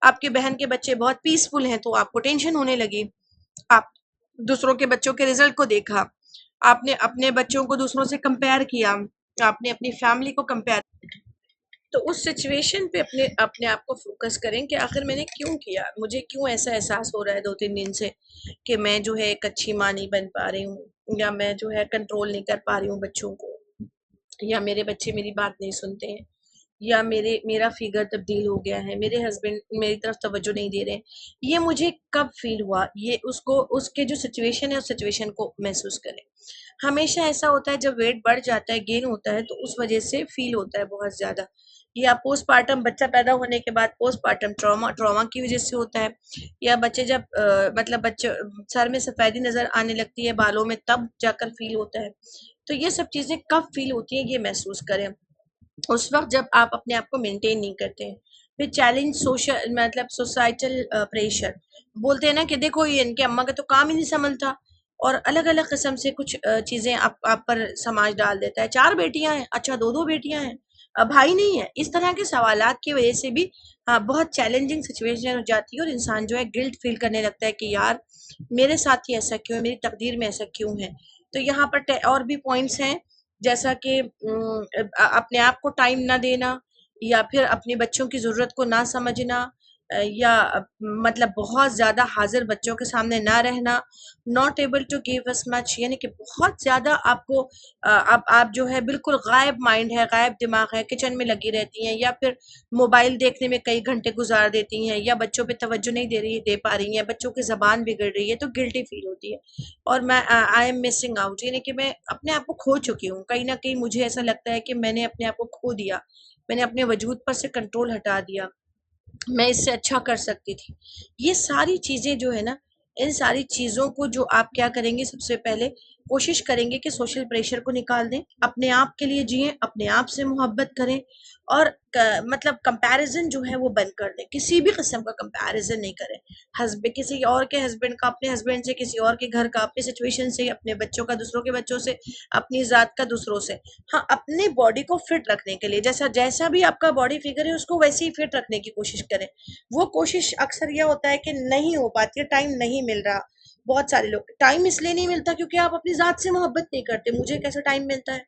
आपके बहन के बच्चे बहुत पीसफुल हैं तो आपको टेंशन होने लगी। आप दूसरों के बच्चों के रिजल्ट को देखा, आपने अपने बच्चों को दूसरों से कंपेयर किया, आपने अपनी फैमिली को कंपेयर, तो उस सिचुएशन पे अपने अपने आप को फोकस करें कि आखिर मैंने क्यों किया, मुझे क्यों ऐसा एहसास हो रहा है 2-3 दिन से कि मैं जो है एक अच्छी माँ नहीं बन पा रही हूँ, या मैं जो है कंट्रोल नहीं कर पा रही हूँ बच्चों को, या मेरे बच्चे मेरी बात नहीं सुनते हैं, या मेरा फिगर तब्दील हो गया है, मेरे हस्बैंड मेरी तरफ तवज्जो नहीं दे रहे हैं। ये मुझे कब फील हुआ, ये उसको उसके जो सिचुएशन है उस सिचुएशन को महसूस करें। हमेशा ऐसा होता है जब वेट बढ़ जाता है, गेन होता है, तो उस वजह से फील होता है बहुत ज़्यादा, या पोस्टपार्टम बच्चा पैदा होने के बाद पोस्टपार्टम ट्रॉमा ट्रॉमा की वजह से होता है, या बच्चे जब मतलब बच्चे सर में सफ़ेदी नज़र आने लगती है बालों में, तब जाकर फील होता है। तो ये सब चीज़ें कब फील होती हैं ये महसूस करें, उस वक्त जब आप अपने आप को मेंटेन नहीं करते हैं। फिर चैलेंज सोशल मतलब सोसाइटल प्रेशर, बोलते हैं ना कि देखो ये इनके अम्मा का तो काम ही नहीं संभलता, और अलग अलग किस्म से कुछ चीजें आप पर समाज डाल देता है। 4 बेटियां हैं, अच्छा 2-2 बेटियां हैं, भाई नहीं है, इस तरह के सवालात की वजह से भी हाँ बहुत चैलेंजिंग सिचुएशन हो जाती है, और इंसान जो है गिल्ट फील करने लगता है कि यार मेरे साथ ही ऐसा क्यों है, मेरी तकदीर में ऐसा क्यों है। तो यहाँ पर और भी पॉइंट्स हैं, जैसा कि अपने आप को टाइम ना देना, या फिर अपने बच्चों की ज़रूरत को ना समझना, या मतलब बहुत ज़्यादा हाजिर बच्चों के सामने ना रहना, not able to give us much, यानी कि बहुत ज़्यादा आपको आप जो है बिल्कुल गायब माइंड है, गायब दिमाग है, किचन में लगी रहती हैं, या फिर मोबाइल देखने में कई घंटे गुजार देती हैं, या बच्चों पे तवज्जो नहीं दे पा रही हैं, बच्चों की ज़बान बिगड़ रही है, तो गिल्टी फील होती है। और मैं आई एम मिसिंग आउट, यानी कि मैं अपने आप को खो चुकी हूँ, कहीं ना कहीं मुझे ऐसा लगता है कि मैंने अपने आप को खो दिया, मैंने अपने वजूद पर से कंट्रोल हटा दिया, मैं इससे अच्छा कर सकती थी। ये सारी चीज़ें जो है ना, इन सारी चीज़ों को जो आप क्या करेंगे, सबसे पहले कोशिश करेंगे कि सोशल प्रेशर को निकाल दें, अपने आप के लिए जिएं, अपने आप से मोहब्बत करें, और मतलब कंपैरिजन जो है वो बंद कर दें, किसी भी किस्म का कंपैरिजन नहीं करें। हस्बैंड किसी और के हस्बैंड का अपने हस्बैंड से, किसी और के घर का अपनी सिचुएशन से, अपने बच्चों का दूसरों के बच्चों से, अपनी ज़ात का दूसरों से। हाँ, अपने बॉडी को फिट रखने के लिए जैसा जैसा भी आपका बॉडी फिगर है उसको वैसे ही फिट रखने की कोशिश करें। वो कोशिश अक्सर यह होता है कि नहीं हो पाती है, टाइम नहीं मिल रहा। बहुत सारे लोग टाइम इसलिए नहीं मिलता क्योंकि आप अपनी ज़ात से मोहब्बत नहीं करते। मुझे कैसे टाइम मिलता है,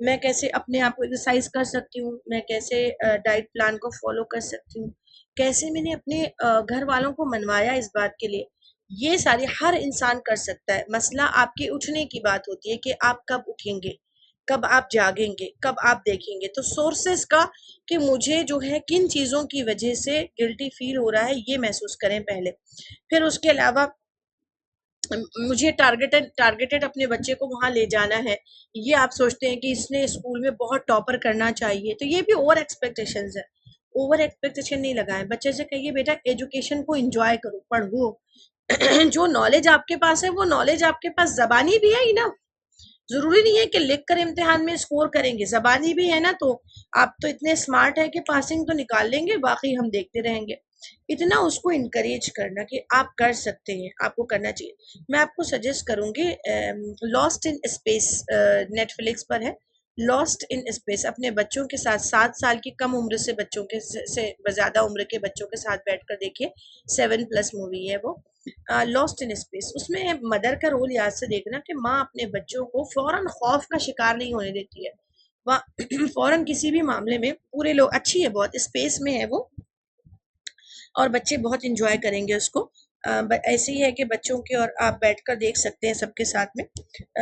मैं कैसे अपने आप को एक्सरसाइज कर सकती हूँ, मैं कैसे डाइट प्लान को फॉलो कर सकती हूँ, कैसे मैंने अपने घर वालों को मनवाया इस बात के लिए। ये सारी हर इंसान कर सकता है, मसला आपके उठने की बात होती है कि आप कब उठेंगे, कब आप जागेंगे, कब आप देखेंगे। तो सोर्सेस का कि मुझे जो है किन चीज़ों की वजह से गिल्टी फील हो रहा है ये महसूस करें पहले। फिर उसके अलावा मुझे टारगेटेड टारगेटेड अपने बच्चे को वहां ले जाना है, ये आप सोचते हैं कि इसने स्कूल में बहुत टॉपर करना चाहिए, तो ये भी ओवर एक्सपेक्टेशंस है। ओवर एक्सपेक्टेशन नहीं लगाएं, बच्चे से कहिए बेटा एजुकेशन को एंजॉय करो, पढ़ो। जो नॉलेज आपके पास है वो नॉलेज आपके पास जबानी भी है ही ना, जरूरी नहीं है कि लिख कर इम्तिहान में स्कोर करेंगे, जबानी भी है ना, तो आप तो इतने स्मार्ट है कि पासिंग तो निकाल लेंगे, बाकी हम देखते रहेंगे। इतना उसको इनकरेज करना कि आप कर सकते हैं, आपको करना चाहिए। मैं आपको सजेस्ट करूंगी, लॉस्ट इन स्पेस नेटफ्लिक्स पर है, लॉस्ट इन स्पेस। अपने बच्चों के साथ 7 साल की कम उम्र से बच्चों के से ज्यादा उम्र के बच्चों के साथ बैठकर देखिए, 7+ मूवी है वो, लॉस्ट इन स्पेस। उसमें मदर का रोल याद से देखना कि माँ अपने बच्चों को फौरन खौफ का शिकार नहीं होने देती है, वह फौरन किसी भी मामले में पूरे लोग, अच्छी है बहुत, स्पेस में है वो, और बच्चे बहुत इंजॉय करेंगे उसको। ऐसे ही है कि बच्चों की, और आप बैठकर देख सकते हैं सबके साथ में,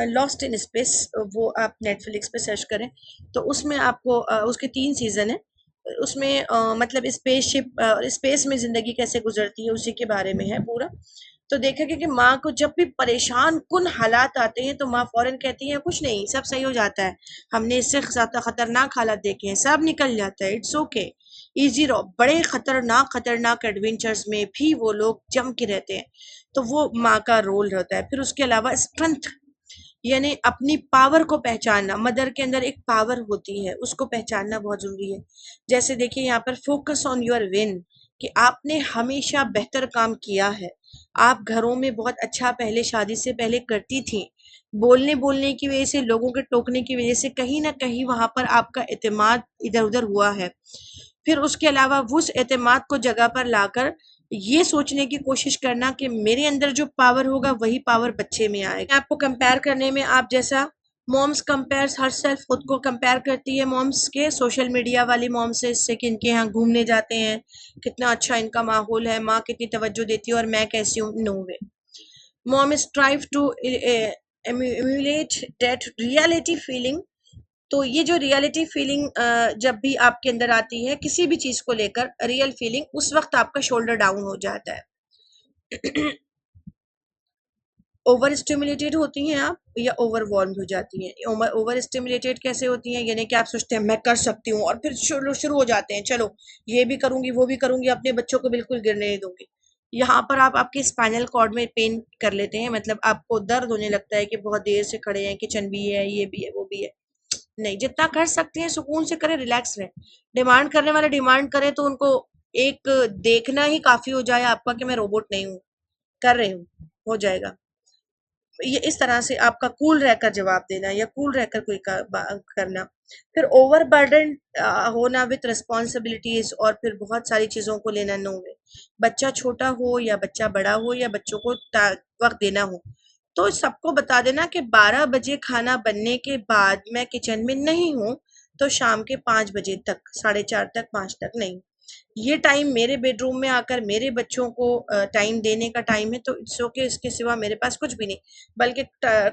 लॉस्ट इन स्पेस, वो आप नेटफ्लिक्स पे सर्च करें तो उसमें आपको उसके 3 सीजन है। उसमें मतलब स्पेसशिप, स्पेस में जिंदगी कैसे गुजरती है उसी के बारे में है पूरा। तो देखेंगे कि माँ को जब भी परेशान कुन हालात आते हैं तो माँ फौरन कहती है कुछ नहीं, सब सही हो जाता है, हमने इससे ज्यादा खतरनाक हालात देखे हैं, सब निकल जाता है, इट्स ओके, इजी रहो। बड़े खतरनाक खतरनाक एडवेंचर्स में भी वो लोग जम के रहते हैं, तो वो माँ का रोल रहता है। फिर उसके अलावा स्ट्रेंथ, यानी अपनी पावर को पहचानना, मदर के अंदर एक पावर होती है उसको पहचानना बहुत जरूरी है। जैसे देखिए यहाँ पर फोकस ऑन योर विन, कि आपने हमेशा बेहतर काम किया है, आप घरों में बहुत अच्छा पहले शादी से पहले करती थी, बोलने बोलने की वजह से, लोगों के टोकने की वजह से कहीं ना कहीं वहां पर आपका एतमाद इधर उधर हुआ है। फिर उसके अलावा उस एतमाद को जगह पर लाकर ये सोचने की कोशिश करना कि मेरे अंदर जो पावर होगा वही पावर बच्चे में आएगा। आपको कंपेयर करने में, आप जैसा मॉम्स कंपेयर्स हर सेल्फ, खुद को कंपेयर करती है मॉम्स के सोशल मीडिया वाली मॉम से, इससे कि इनके यहाँ घूमने जाते हैं, कितना अच्छा इनका माहौल है, माँ कितनी तवज्जो देती है और मैं कैसी हूँ। No way, mom strive to emulate that reality feeling। तो ये जो रियलिटी फीलिंग जब भी आपके अंदर आती है किसी भी चीज को लेकर, रियल फीलिंग, उस वक्त आपका शोल्डर डाउन हो जाता है। ओवर स्टिमुलेटेड होती हैं आप, या ओवर वार्म हो जाती हैं। ओवर स्टिमुलेटेड कैसे होती हैं, यानी कि आप सोचते हैं मैं कर सकती हूँ, और फिर शुरू हो जाते हैं, चलो ये भी करूंगी वो भी करूंगी, अपने बच्चों को बिल्कुल गिरने नहीं दूंगी। यहाँ पर आप आपके स्पाइनल कॉर्ड में पेन कर लेते हैं, मतलब आपको दर्द होने लगता है कि बहुत देर से खड़े हैं, किचन भी है, ये भी है, वो भी है। नहीं, जितना कर सकते हैं सुकून से करें, रिलैक्स रहें। डिमांड करने वाले डिमांड करें तो उनको एक देखना ही काफी हो जाए आपका कि मैं रोबोट नहीं हूँ, कर रही हूँ, हो जाएगा। ये इस तरह से आपका कूल रहकर जवाब देना, या कूल रहकर कोई करना। फिर ओवर बर्डन होना विथ रिस्पॉन्सिबिलिटीज, और फिर बहुत सारी चीजों को लेना नो वे। बच्चा छोटा हो या बच्चा बड़ा हो, या बच्चों को वक्त देना हो, तो सबको बता देना कि 12 बजे खाना बनने के बाद मैं किचन में नहीं हूँ, तो शाम के 5 बजे तक, 4:30 तक, 5 तक नहीं। ये टाइम मेरे बेडरूम में आकर मेरे बच्चों को टाइम देने का टाइम है, तो इट्स ओके, इसके सिवा मेरे पास कुछ भी नहीं। बल्कि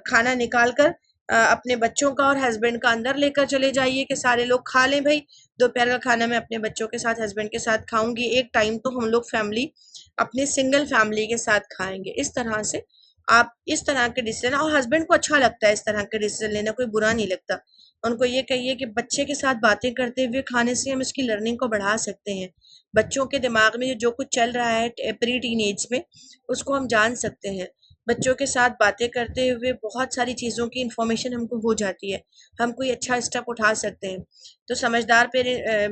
खाना निकाल कर अपने बच्चों का और हस्बैंड का अंदर लेकर चले जाइए कि सारे लोग खा लें भाई। दोपहर का खाना मैं अपने बच्चों के साथ, हस्बैंड के साथ खाऊंगी, एक टाइम तो हम लोग फैमिली अपने सिंगल फैमिली के साथ खाएंगे। इस तरह से आप इस तरह के डिसीजन, और हस्बैंड को अच्छा लगता है इस तरह के डिसीजन लेना, कोई बुरा नहीं लगता। उनको ये कहिए कि बच्चे के साथ बातें करते हुए खाने से हम इसकी लर्निंग को बढ़ा सकते हैं। बच्चों के दिमाग में जो कुछ चल रहा है प्री टीन एज में, उसको हम जान सकते हैं। बच्चों के साथ बातें करते हुए बहुत सारी चीज़ों की इंफॉर्मेशन हमको हो जाती है, हम कोई अच्छा स्टेप उठा सकते हैं। तो समझदार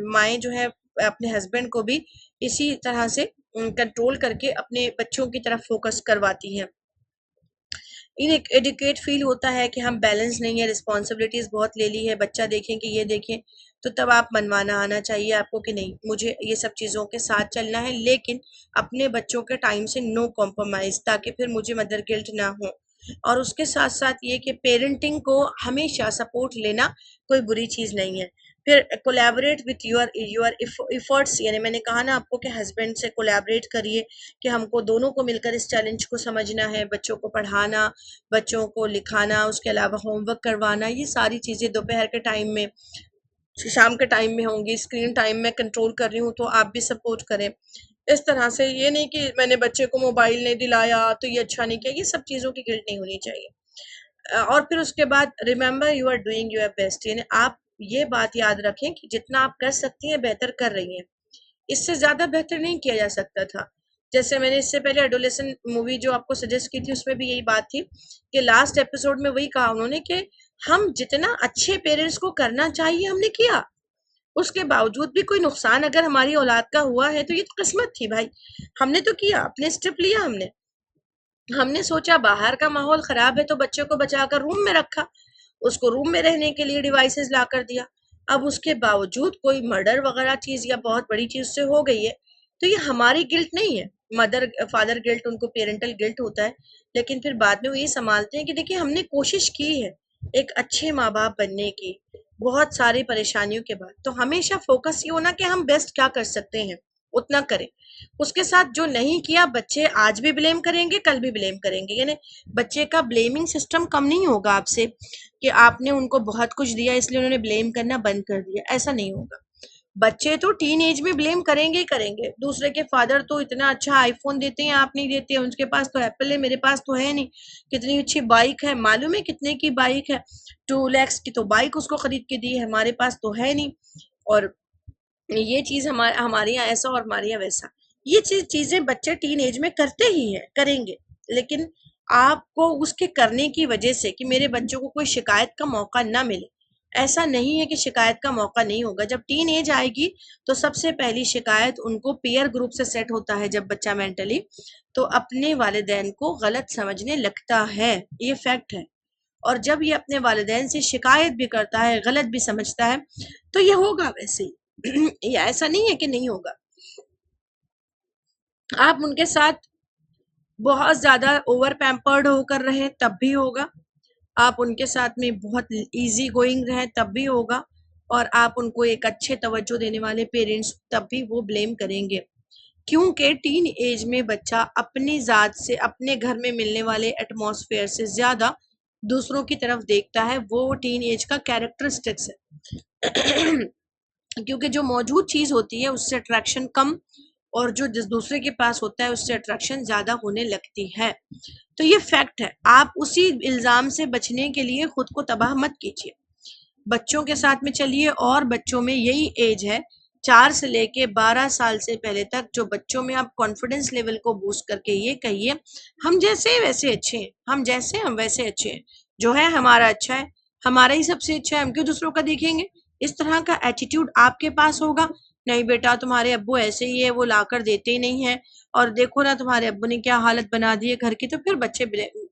माएँ जो है अपने हस्बैंड को भी इसी तरह से कंट्रोल करके अपने बच्चों की तरफ फोकस करवाती हैं। एडिकेट फील होता है कि हम बैलेंस नहीं है, रिस्पॉन्सिबिलिटीज बहुत ले ली है, बच्चा देखें कि ये देखें, तो तब आप मनवाना आना चाहिए आपको कि नहीं, मुझे ये सब चीज़ों के साथ चलना है, लेकिन अपने बच्चों के टाइम से नो कॉम्प्रोमाइज, ताकि फिर मुझे मदर गिल्ट ना हो। और उसके साथ साथ ये कि पेरेंटिंग को हमेशा सपोर्ट लेना कोई बुरी चीज़ नहीं है। फिर collaborate with your your efforts, यानी मैंने कहा ना आपको कि हस्बैंड से कोलैबोरेट करिए, कि हमको दोनों को मिलकर इस चैलेंज को समझना है, बच्चों को पढ़ाना, बच्चों को लिखाना, उसके अलावा होमवर्क करवाना, ये सारी चीज़ें दोपहर के टाइम में, शाम के टाइम में होंगी। स्क्रीन टाइम में कंट्रोल कर रही हूँ तो आप भी सपोर्ट करें। इस तरह से ये नहीं कि मैंने बच्चे को मोबाइल नहीं दिलाया तो ये अच्छा नहीं किया, ये सब चीज़ों की गिल्ट नहीं होनी चाहिए। और फिर उसके बाद remember you are doing your best, यानी आप ये बात याद रखें कि जितना आप कर सकती हैं बेहतर कर रही हैं, इससे ज्यादा बेहतर नहीं किया जा सकता था। जैसे मैंने इससे पहले एडोलेसेंट मूवी जो आपको सजेस्ट की थी, उसमें भी यही बात थी कि लास्ट एपिसोड में वही कहा उन्होंने कि हम जितना अच्छे पेरेंट्स को करना चाहिए हमने किया, उसके बावजूद भी कोई नुकसान अगर हमारी औलाद का हुआ है तो ये तो किस्मत थी भाई। हमने तो किया, अपने स्टेप लिया, हमने हमने सोचा बाहर का माहौल खराब है तो बच्चे को बचाकर रूम में रखा, उसको रूम में रहने के लिए डिवाइसेस ला कर दिया। अब उसके बावजूद कोई मर्डर वगैरह चीज या बहुत बड़ी चीज से हो गई है, तो ये हमारी गिल्ट नहीं है। मदर फादर गिल्ट, उनको पेरेंटल गिल्ट होता है, लेकिन फिर बाद में वो ये संभालते हैं कि देखिए हमने कोशिश की है एक अच्छे माँ बाप बनने की, बहुत सारी परेशानियों के बाद। तो हमेशा फोकस ये होना कि हम बेस्ट क्या कर सकते हैं उतना करें। उसके साथ जो नहीं किया, बच्चे आज भी ब्लेम करेंगे, कल भी ब्लेम करेंगे, यानी बच्चे का ब्लेमिंग सिस्टम कम नहीं होगा आपसे कि आपने उनको बहुत कुछ दिया इसलिए उन्होंने ब्लेम करना बंद कर दिया, ऐसा नहीं होगा। बच्चे तो टीन एज में ब्लेम करेंगे ही करेंगे, दूसरे के फादर तो इतना अच्छा आईफोन देते हैं आप नहीं देते, उनके पास तो एप्पल है मेरे पास तो है नहीं, कितनी अच्छी बाइक है, मालूम है कितने की बाइक है, 2 लाख की तो बाइक उसको खरीद के दी है, हमारे पास तो है नहीं। और ये चीज हमारे यहाँ ऐसा और हमारे यहाँ वैसा, ये चीजें बच्चे टीन एज में करते ही हैं, करेंगे। लेकिन आपको उसके करने की वजह से कि मेरे बच्चों को कोई शिकायत का मौका ना मिले, ऐसा नहीं है कि शिकायत का मौका नहीं होगा। जब टीन एज आएगी तो सबसे पहली शिकायत उनको पीयर ग्रुप से सेट होता है, जब बच्चा मेंटली तो अपने वालिदैन को गलत समझने लगता है, ये फैक्ट है। और जब ये अपने वालिदैन से शिकायत भी करता है, गलत भी समझता है, तो ये होगा वैसे ही। ये ऐसा नहीं है कि नहीं होगा। आप उनके साथ बहुत ज्यादा ओवर पैम्पर्ड होकर रहे तब भी होगा, आप उनके साथ में बहुत इजी गोइंग रहे तब भी होगा, और आप उनको एक अच्छे तवज्जो देने वाले पेरेंट्स तब भी वो ब्लेम करेंगे। क्योंकि टीन एज में बच्चा अपनी ज़ात से, अपने घर में मिलने वाले एटमॉस्फेयर से ज़्यादा दूसरों की तरफ देखता है। वो टीन एज का कैरेक्टरिस्टिक्स है। क्योंकि जो मौजूद चीज़ होती है उससे अट्रैक्शन कम, और जो जिस दूसरे के पास होता है उससे अट्रैक्शन ज़्यादा होने लगती है। तो ये फैक्ट है। आप उसी इल्ज़ाम से बचने के लिए खुद को तबाह मत कीजिए। बच्चों के साथ में चलिए, और बच्चों में यही एज है 4 से लेके 12 साल से पहले तक, जो बच्चों में आप कॉन्फिडेंस लेवल को बूस्ट करके ये कहिए, हम जैसे हैं वैसे अच्छे हैं, हम जैसे हम वैसे अच्छे हैं, जो है हमारा अच्छा है, हमारा ही सबसे अच्छा है, हम क्यों दूसरों का देखेंगे। इस तरह का एटीट्यूड आपके पास होगा। नहीं बेटा तुम्हारे अब्बू ऐसे ही है, वो लाकर देते ही नहीं है, और देखो ना तुम्हारे अब्बू ने क्या हालत बना दी है घर की, तो फिर बच्चे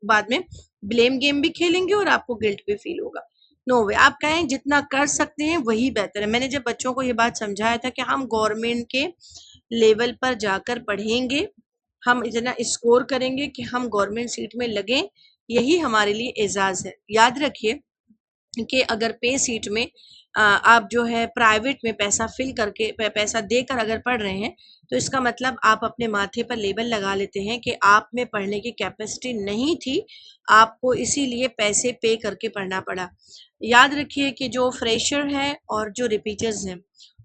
बाद में ब्लेम गेम भी खेलेंगे और आपको गिल्ट भी फील होगा। नो वे, आप कहें जितना कर सकते हैं वही बेहतर है। मैंने जब बच्चों को ये बात समझाया था कि हम गवर्नमेंट के लेवल पर जाकर पढ़ेंगे, हम इतना स्कोर करेंगे कि हम गवर्नमेंट सीट में लगें, यही हमारे लिए एजाज है। याद रखिए कि अगर पे सीट में आप जो है प्राइवेट में पैसा फिल करके, पैसा देकर अगर पढ़ रहे हैं, तो इसका मतलब आप अपने माथे पर लेबल लगा लेते हैं कि आप में पढ़ने की कैपेसिटी नहीं थी, आपको इसीलिए पैसे पे करके पढ़ना पड़ा। याद रखिए कि जो फ्रेशर है और जो रिपीटर्स हैं,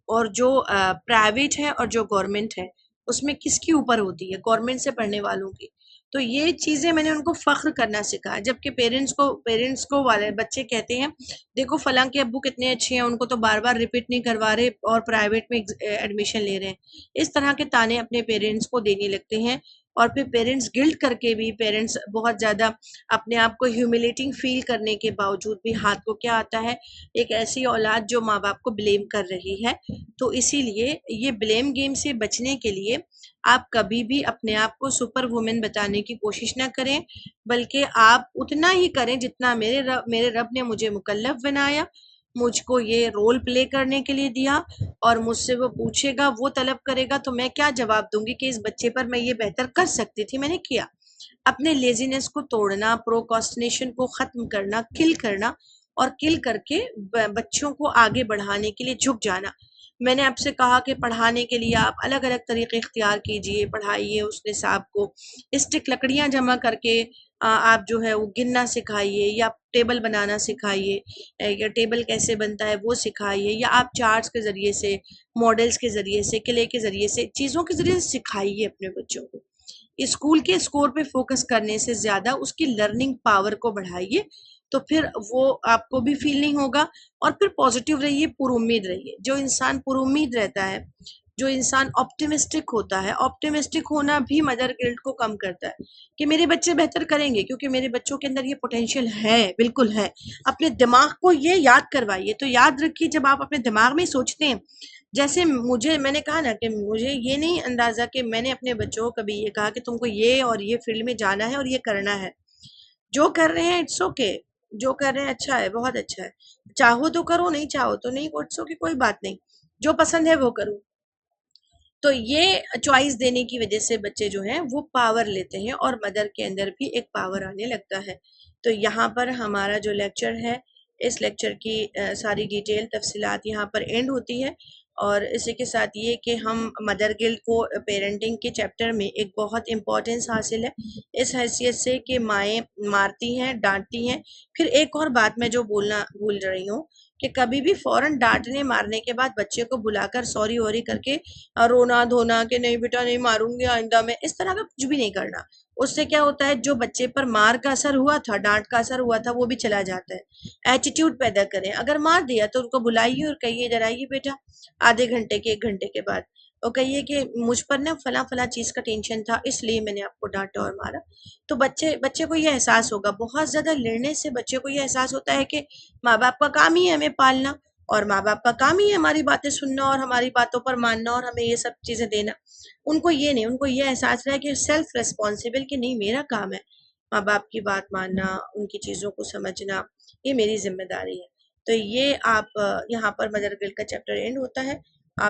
और जो प्राइवेट है और जो गवर्नमेंट है, उसमें किसकी ऊपर होती है? गवर्नमेंट से पढ़ने वालों की। तो ये चीज़ें मैंने उनको फ़ख्र करना सिखाया। जबकि पेरेंट्स को वाले बच्चे कहते हैं, देखो फलां के अब्बू कितने अच्छे हैं, उनको तो बार बार रिपीट नहीं करवा रहे और प्राइवेट में एडमिशन ले रहे हैं। इस तरह के ताने अपने पेरेंट्स को देने लगते हैं, और फिर पेरेंट्स गिल्ट करके भी, पेरेंट्स बहुत ज़्यादा अपने आप को ह्यूमिलेटिंग फील करने के बावजूद भी हाथ को क्या आता है? एक ऐसी औलाद जो माँ बाप को ब्लेम कर रही है। तो इसीलिए ये ब्लेम गेम से बचने के लिए आप कभी भी अपने आप को सुपर वुमेन बताने की कोशिश ना करें, बल्कि आप उतना ही करें जितना मेरे रब ने मुझे मुकल्लफ बनाया, मुझको ये रोल प्ले करने के लिए दिया, और मुझसे वो पूछेगा, वो तलब करेगा, तो मैं क्या जवाब दूंगी कि इस बच्चे पर मैं ये बेहतर कर सकती थी, मैंने किया। अपने लेजीनेस को तोड़ना, प्रोक्रास्टिनेशन को खत्म करना, किल करना, और किल करके बच्चों को आगे बढ़ाने के लिए झुक जाना। मैंने आपसे कहा कि पढ़ाने के लिए आप अलग अलग तरीके इख्तियार कीजिए, पढ़ाइए उस निसाब को, स्टिक लकड़ियां जमा करके आप जो है वो गिनना सिखाइए, या टेबल बनाना सिखाइए, या टेबल कैसे बनता है वो सिखाइए, या आप चार्ट्स के ज़रिए से, मॉडल्स के ज़रिए से, क्ले के ज़रिए से, चीज़ों के ज़रिए से सिखाइए अपने बच्चों को। स्कूल के स्कोर पे फोकस करने से ज़्यादा उसकी लर्निंग पावर को बढ़ाइए, तो फिर वो आपको भी फील नहीं होगा। और फिर पॉजिटिव रहिए, पुरुम्मीद रहिए। जो इंसान पुरुम्मीद रहता है, जो इंसान ऑप्टिमिस्टिक होता है, ऑप्टिमिस्टिक होना भी मदर गिल्ट को कम करता है कि मेरे बच्चे बेहतर करेंगे, क्योंकि मेरे बच्चों के अंदर ये पोटेंशियल है, बिल्कुल है। अपने दिमाग को ये याद करवाइए। तो याद रखिए, जब आप अपने दिमाग में सोचते हैं, जैसे मैंने कहा ना कि मुझे ये नहीं अंदाजा कि मैंने अपने बच्चों को कभी ये कहा कि तुमको ये और ये फील्ड में जाना है और ये करना है। जो कर रहे हैं इट्स ओके, जो कर रहे हैं अच्छा है, बहुत अच्छा है। चाहो तो करो, नहीं चाहो तो नहीं, इट्स ओके, कोई बात नहीं। जो पसंद है वो करो। तो ये चॉइस देने की वजह से बच्चे जो हैं वो पावर लेते हैं, और मदर के अंदर भी एक पावर आने लगता है। तो यहाँ पर हमारा जो लेक्चर है, इस लेक्चर की सारी डिटेल तफसीलात यहाँ पर एंड होती है। और इसी के साथ ये कि हम मदर गिल्ट को पेरेंटिंग के चैप्टर में एक बहुत इम्पोर्टेंस हासिल है, इस हैसियत से कि माएँ मारती हैं, डांटती हैं। फिर एक और बात मैं जो बोलना भूल रही हूँ, कि कभी भी फ़ौरन डांटने मारने के बाद बच्चे को बुलाकर सॉरी वॉरी करके रोना धोना कि नहीं बेटा नहीं मारूंगी आइंदा में, इस तरह का कुछ भी नहीं करना। उससे क्या होता है, जो बच्चे पर मार का असर हुआ था, डांट का असर हुआ था, वो भी चला जाता है। एटीट्यूड पैदा करें। अगर मार दिया तो उनको बुलाइए और कहिए, इधर आइए बेटा, आधे घंटे के, 1 घंटे के बाद, और कहिए कि मुझ पर ना फला फला चीज़ का टेंशन था, इसलिए मैंने आपको डांटा और मारा। तो बच्चे बच्चे को ये एहसास होगा। बहुत ज़्यादा लड़ने से बच्चे को ये एहसास होता है कि माँ बाप का काम ही है हमें पालना, और माँ बाप का काम ही है हमारी बातें सुनना और हमारी बातों पर मानना और हमें ये सब चीज़ें देना। उनको ये नहीं, उनको ये एहसास रहा है कि सेल्फ रेस्पॉन्सिबल, कि नहीं मेरा काम है, माँ बाप की बात मानना, उनकी चीज़ों को समझना, ये मेरी ज़िम्मेदारी है। तो ये आप यहाँ पर मदर गिल्ट का चैप्टर एंड होता है।